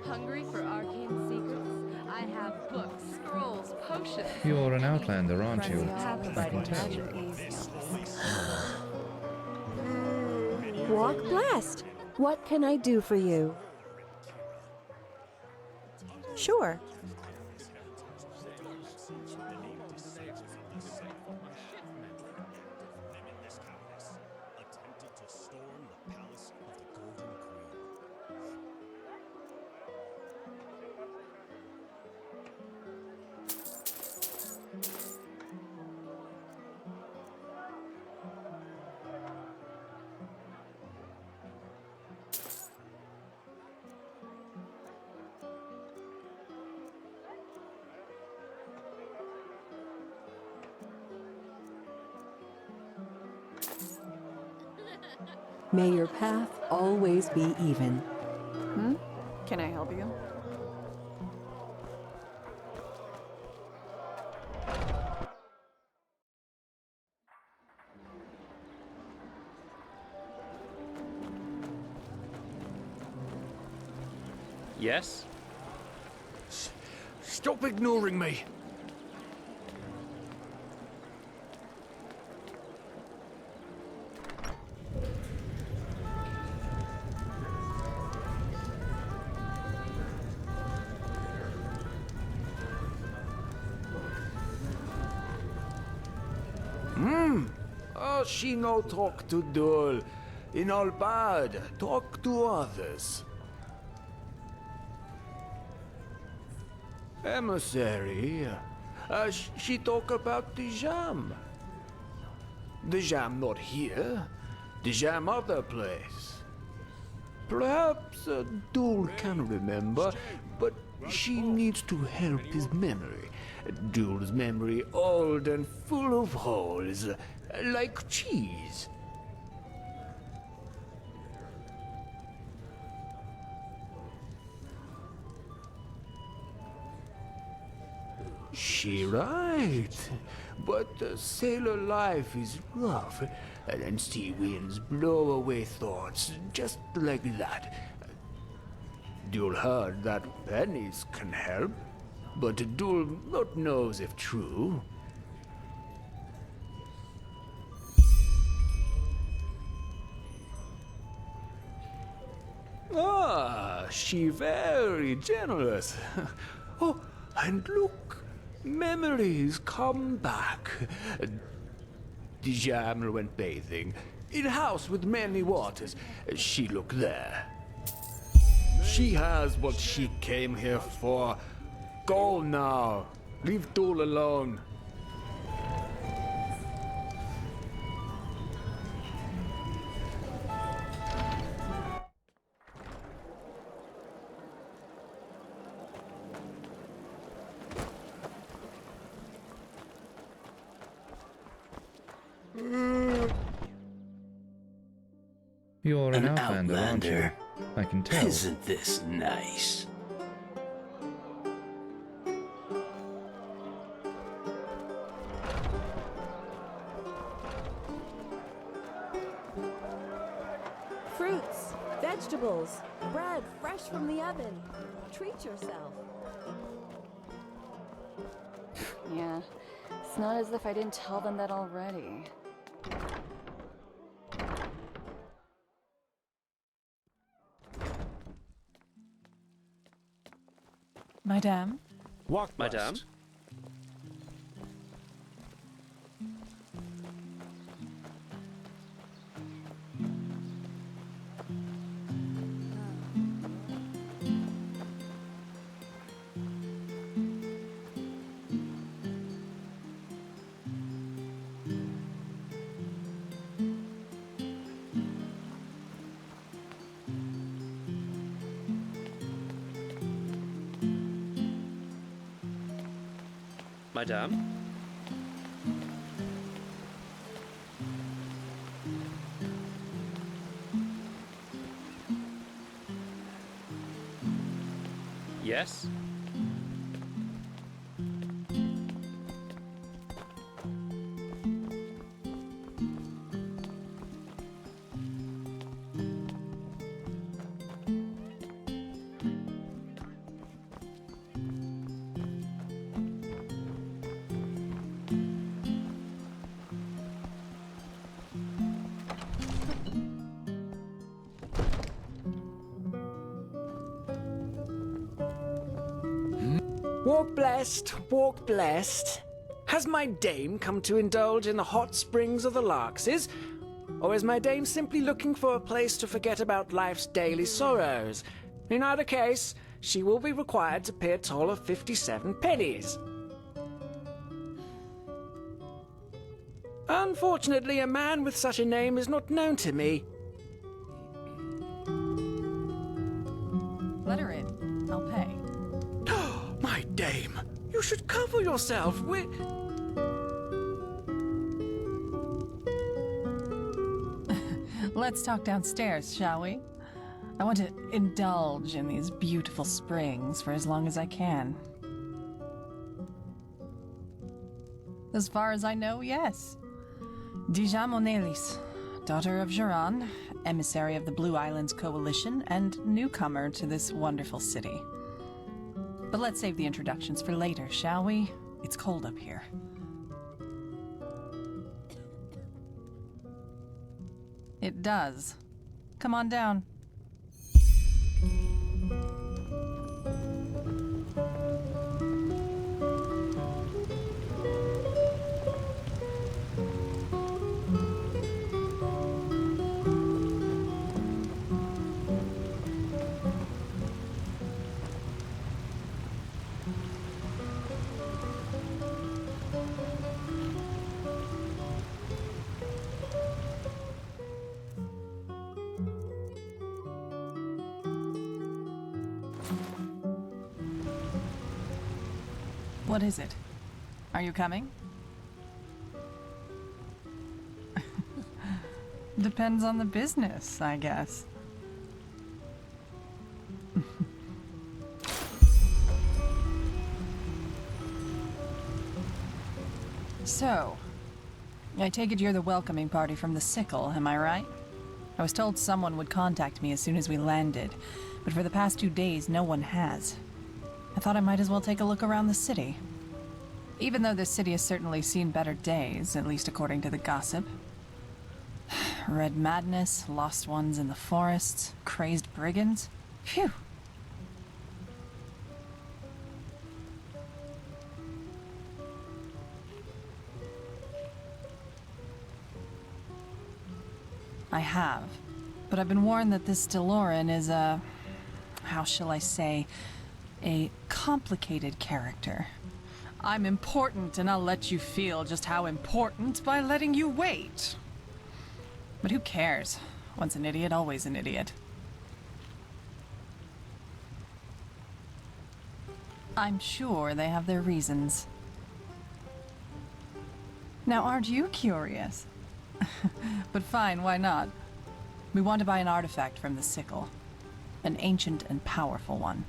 Hungry for arcane secrets? I have books, scrolls, potions. You're an outlander, aren't you? I can tell. Walk blessed. What can I do for you? Sure. May your path always be even. Can I help you? Yes? Stop ignoring me! She no talk to Dul. In all bad, talk to others. Emissary, she talk about the jam. The jam not here, the jam other place. Perhaps Dul can remember, but she needs to help his memory. Dul's memory old and full of holes, like cheese. She right, but sailor life is rough, and sea winds blow away thoughts just like that. Dul heard that pennies can help, but Dul not knows if true. Ah, she very generous. Oh, and look, memories come back. Dijamel went bathing. In a house with many waters. She look there. She has what she came here for. Go now. Leave Dul alone. You're an Outlander, aren't you? I can tell. Isn't this nice? Fruits, vegetables, bread fresh from the oven. Treat yourself. Yeah, it's not as if I didn't tell them that already. Madame? Walk, Madame. Madame. Yes. Walk blessed. Has my dame come to indulge in the hot springs of the Larkses? Or is my dame simply looking for a place to forget about life's daily sorrows? In either case, she will be required to pay a toll of 57 pennies. Unfortunately, a man with such a name is not known to me. Let her in. I'll pay. My dame, you should cover yourself. Let's talk downstairs, shall we? I want to indulge in these beautiful springs for as long as I can. As far as I know, yes. Dija Monelis, daughter of Errand, emissary of the Blue Islands Coalition, and newcomer to this wonderful city. But let's save the introductions for later, shall we? It's cold up here. It does. Come on down. What is it? Are you coming? Depends on the business, I guess. So, I take it you're the welcoming party from the Sickle, am I right? I was told someone would contact me as soon as we landed, but for the past 2 days, no one has. I thought I might as well take a look around the city. Even though this city has certainly seen better days, at least according to the gossip. red madness, lost ones in the forests, crazed brigands. Phew. I have, but I've been warned that this Dal'Varek is how shall I say, a complicated character. I'm important, and I'll let you feel just how important by letting you wait. But who cares? Once an idiot, always an idiot. I'm sure they have their reasons. Now, aren't you curious? But fine, why not? We want to buy an artifact from the Sickle. An ancient and powerful one.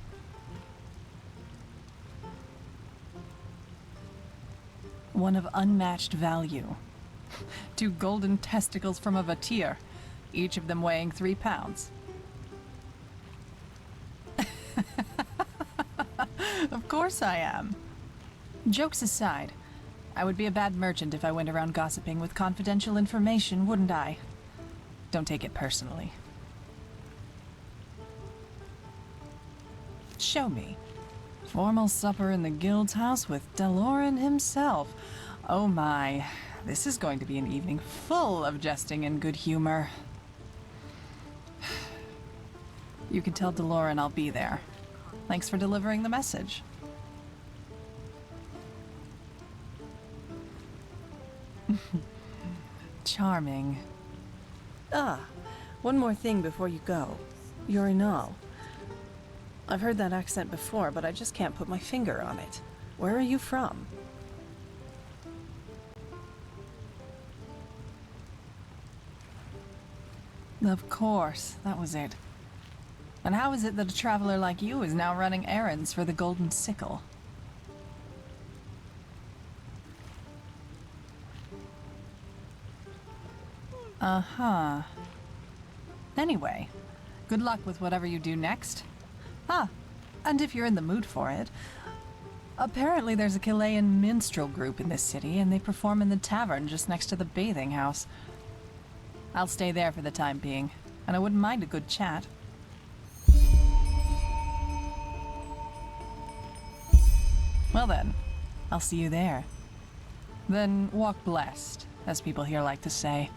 One of unmatched value. 2 golden testicles from a Vatir, each of them weighing 3 pounds. Of course I am. Jokes aside, I would be a bad merchant if I went around gossiping with confidential information, wouldn't I? Don't take it personally. Show me. Formal supper in the guild's house with Dal'Varek himself. Oh my, this is going to be an evening full of jesting and good humor. You can tell Dal'Varek I'll be there. Thanks for delivering the message. Charming. One more thing before you go. You're Enderal. I've heard that accent before, but I just can't put my finger on it. Where are you from? Of course, that was it. And how is it that a traveler like you is now running errands for the Golden Sickle? Uh-huh. Anyway, good luck with whatever you do next. And if you're in the mood for it, apparently there's a Chilean minstrel group in this city, and they perform in the tavern just next to the bathing house. I'll stay there for the time being, and I wouldn't mind a good chat. Well then, I'll see you there. Then walk blessed, as people here like to say.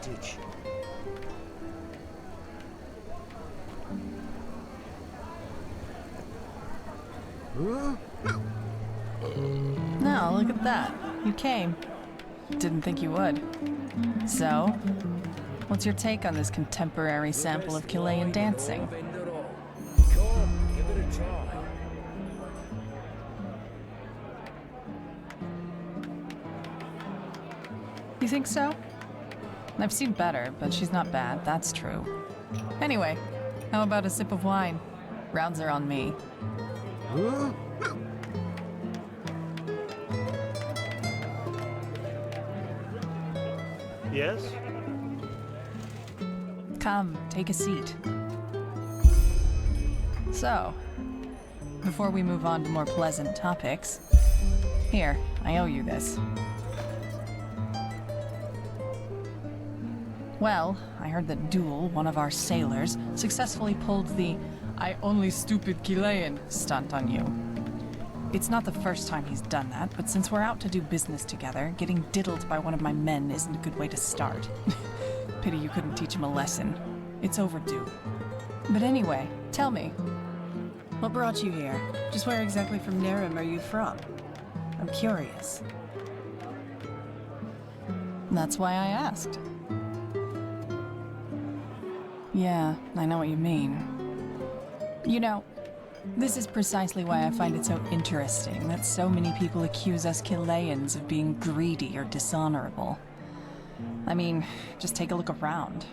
stitch. No, look at that. You came. Didn't think you would. So, what's your take on this contemporary sample of Chilean dancing? Come, give it a try. You think so? I've seen better, but she's not bad, that's true. Anyway, how about a sip of wine? Rounds are on me. Yes? Come, take a seat. So, before we move on to more pleasant topics, here, I owe you this. Well, I heard that Duel, one of our sailors, successfully pulled the "I only stupid Chilean" stunt on you. It's not the first time he's done that, but since we're out to do business together, getting diddled by one of my men isn't a good way to start. Pity you couldn't teach him a lesson. It's overdue. But anyway, tell me, what brought you here? Just where exactly from Nerim are you from? I'm curious. That's why I asked. Yeah, I know what you mean. You know, this is precisely why I find it so interesting that so many people accuse us Chileans of being greedy or dishonorable. I mean, just take a look around.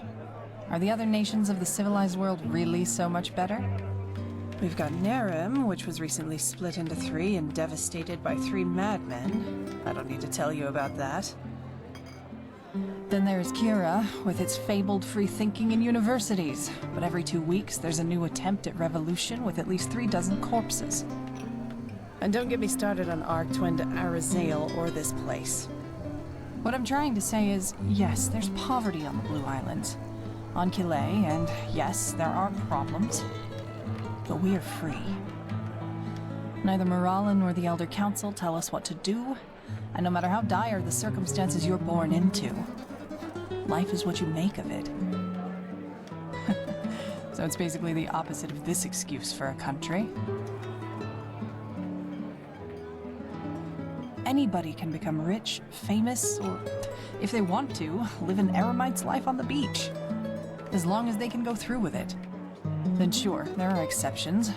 Are the other nations of the civilized world really so much better? We've got Nerim, which was recently split into 3 and devastated by 3 madmen. I don't need to tell you about that. Then there's Kira, with its fabled free thinking in universities. But every 2 weeks, there's a new attempt at revolution with at least 3 dozen corpses. And don't get me started on Arctwin to Arizale or this place. What I'm trying to say is, yes, there's poverty on the Blue Islands. On Chile, and yes, there are problems. But we are free. Neither Morala nor the Elder Council tell us what to do, and no matter how dire the circumstances you're born into, life is what you make of it. So it's basically the opposite of this excuse for a country. Anybody can become rich, famous, or, if they want to, live an eremite's life on the beach. As long as they can go through with it. Then sure, there are exceptions.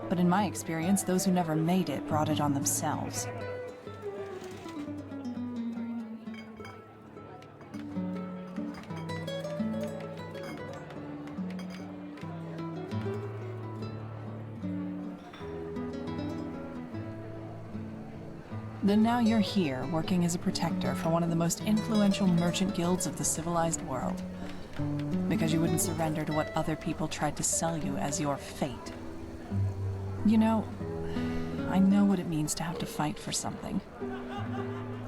But in my experience, those who never made it brought it on themselves. Then now you're here, working as a protector for one of the most influential merchant guilds of the civilized world. Because you wouldn't surrender to what other people tried to sell you as your fate. You know, I know what it means to have to fight for something.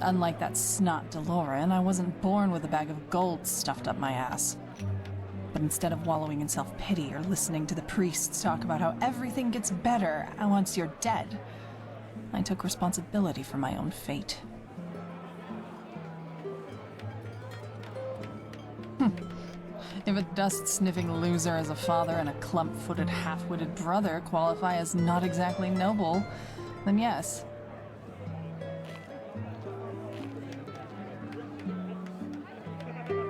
Unlike that snot DeLorean, I wasn't born with a bag of gold stuffed up my ass. But instead of wallowing in self-pity or listening to the priests talk about how everything gets better once you're dead, I took responsibility for my own fate. If a dust-sniffing loser as a father and a clump-footed, half-witted brother qualify as not exactly noble, then yes.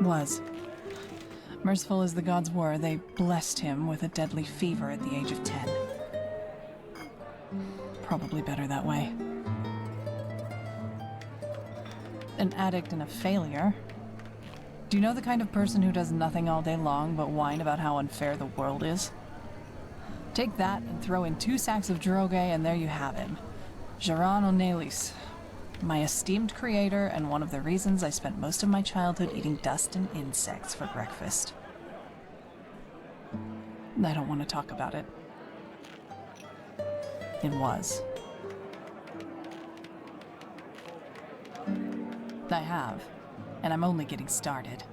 Was. Merciful as the gods were, they blessed him with a deadly fever at the age of 10. Probably better that way. An addict and a failure. Do you know the kind of person who does nothing all day long but whine about how unfair the world is? Take that and throw in 2 sacks of droge and there you have him. Geran O'Neillis, my esteemed creator and one of the reasons I spent most of my childhood eating dust and insects for breakfast. I don't want to talk about it. It was. I have, and I'm only getting started.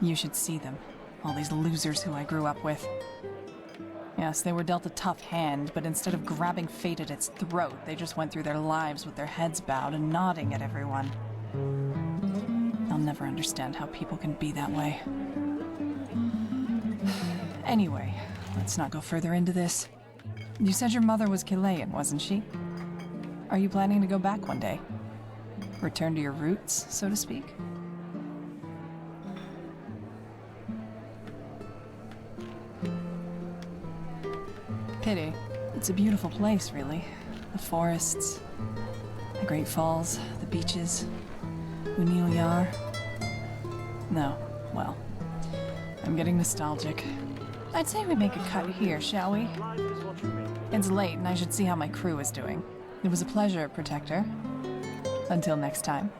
You should see them, all these losers who I grew up with. Yes, they were dealt a tough hand, but instead of grabbing fate at its throat, they just went through their lives with their heads bowed and nodding at everyone. I'll never understand how people can be that way. Anyway, let's not go further into this. You said your mother was Chilean, wasn't she? Are you planning to go back one day? Return to your roots, so to speak? Pity. It's a beautiful place, really. The forests, the Great Falls, the beaches, Unil Yar. No, well, I'm getting nostalgic. I'd say we make a cut here, shall we? It's late and I should see how my crew is doing. It was a pleasure, Protector. Until next time.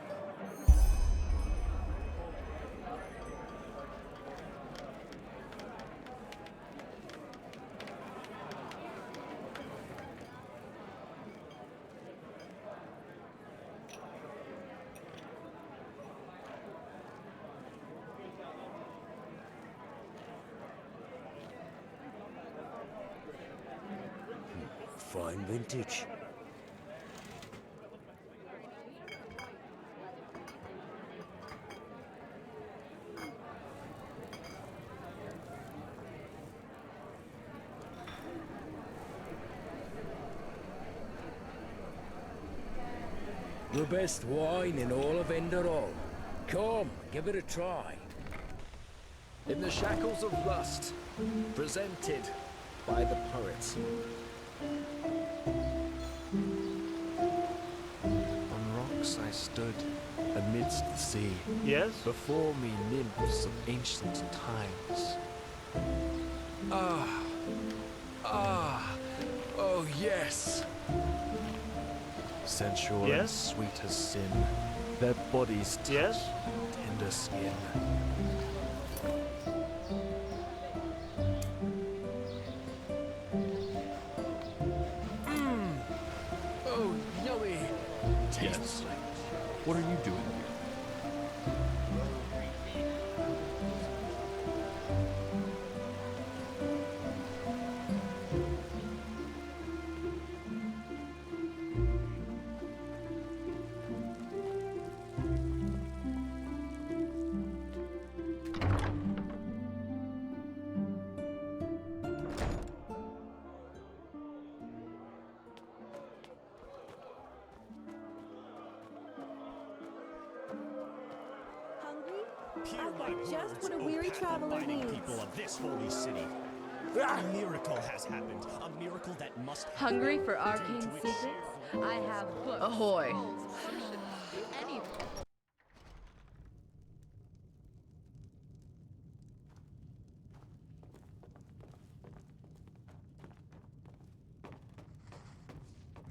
Fine vintage. The best wine in all of Enderal. Come, give it a try. In the Shackles of Rust, presented by the poets. On rocks I stood, amidst the sea. Yes? Before me nymphs of ancient times. Oh yes! Sensual and sweet as sin, their bodies touch tender skin. Oh, yummy! Tastes like. What are you doing here? I've got just what a weary traveler needs. People of this holy city. A miracle has happened. A miracle that must happen. Hungry for arcane secrets? I have books. Ahoy. scrolls, potions, any.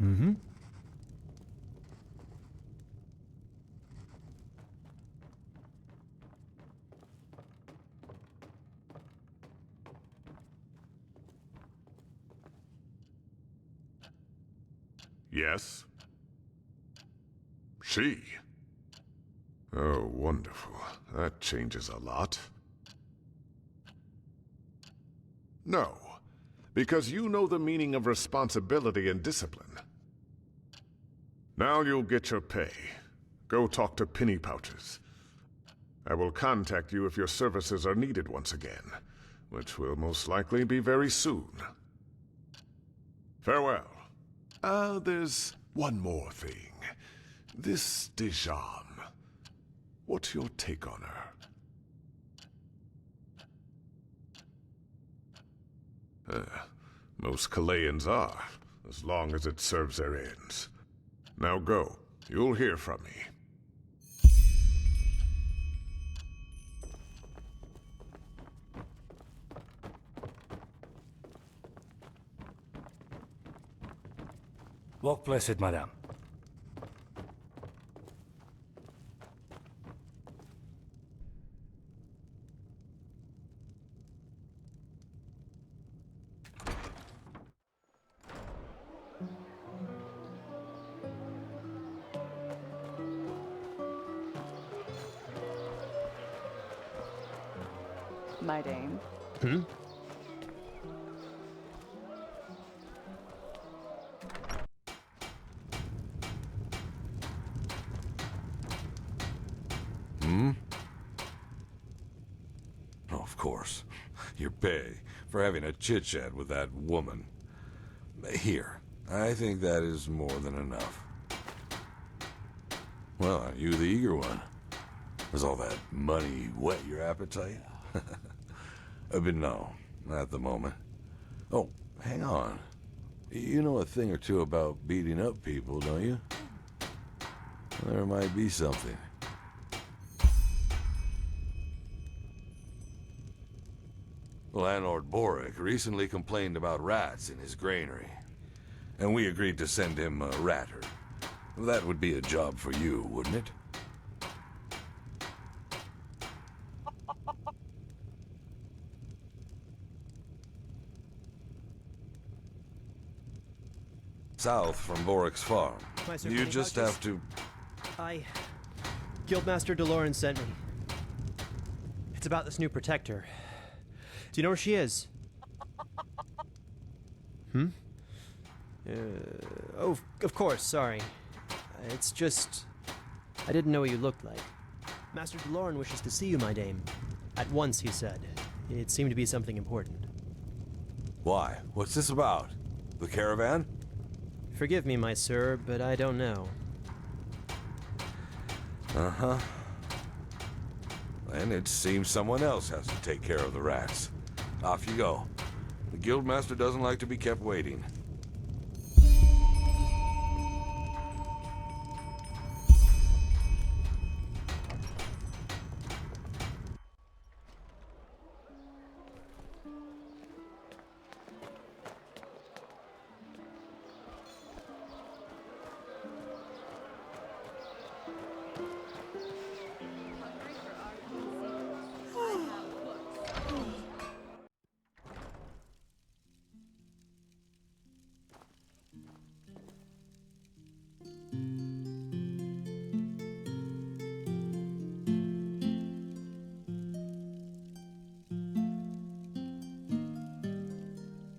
Mm-hmm. Yes? She? Oh, wonderful. That changes a lot. No, because you know the meaning of responsibility and discipline. Now you'll get your pay. Go talk to Penny Pouches. I will contact you if your services are needed once again, which will most likely be very soon. Farewell. There's one more thing. This Dijam. What's your take on her? Most Chileans are, as long as it serves their ends. Now go. You'll hear from me. Walk blessed, madame. My Dame. Hmm? Hmm? course. Your pay for having a chit-chat with that woman. Here, I think that is more than enough. Well, are you the eager one? Does all that money whet your appetite? But no, not at the moment. Oh, hang on. You know a thing or two about beating up people, don't you? There might be something. Landlord Dal'Varek recently complained about rats in his granary, and we agreed to send him a ratter. That would be a job for you, wouldn't it? South from Dal'Varek's farm. You just have to... Guildmaster Dal'Varek sent me. It's about this new protector. Do you know where she is? Oh, of course, sorry. It's just... I didn't know what you looked like. Master Dal'Varek wishes to see you, my dame. At once, he said. It seemed to be something important. Why? What's this about? The caravan? Forgive me, my sir, but I don't know. Uh-huh. And it seems someone else has to take care of the rats. Off you go. The Guildmaster doesn't like to be kept waiting.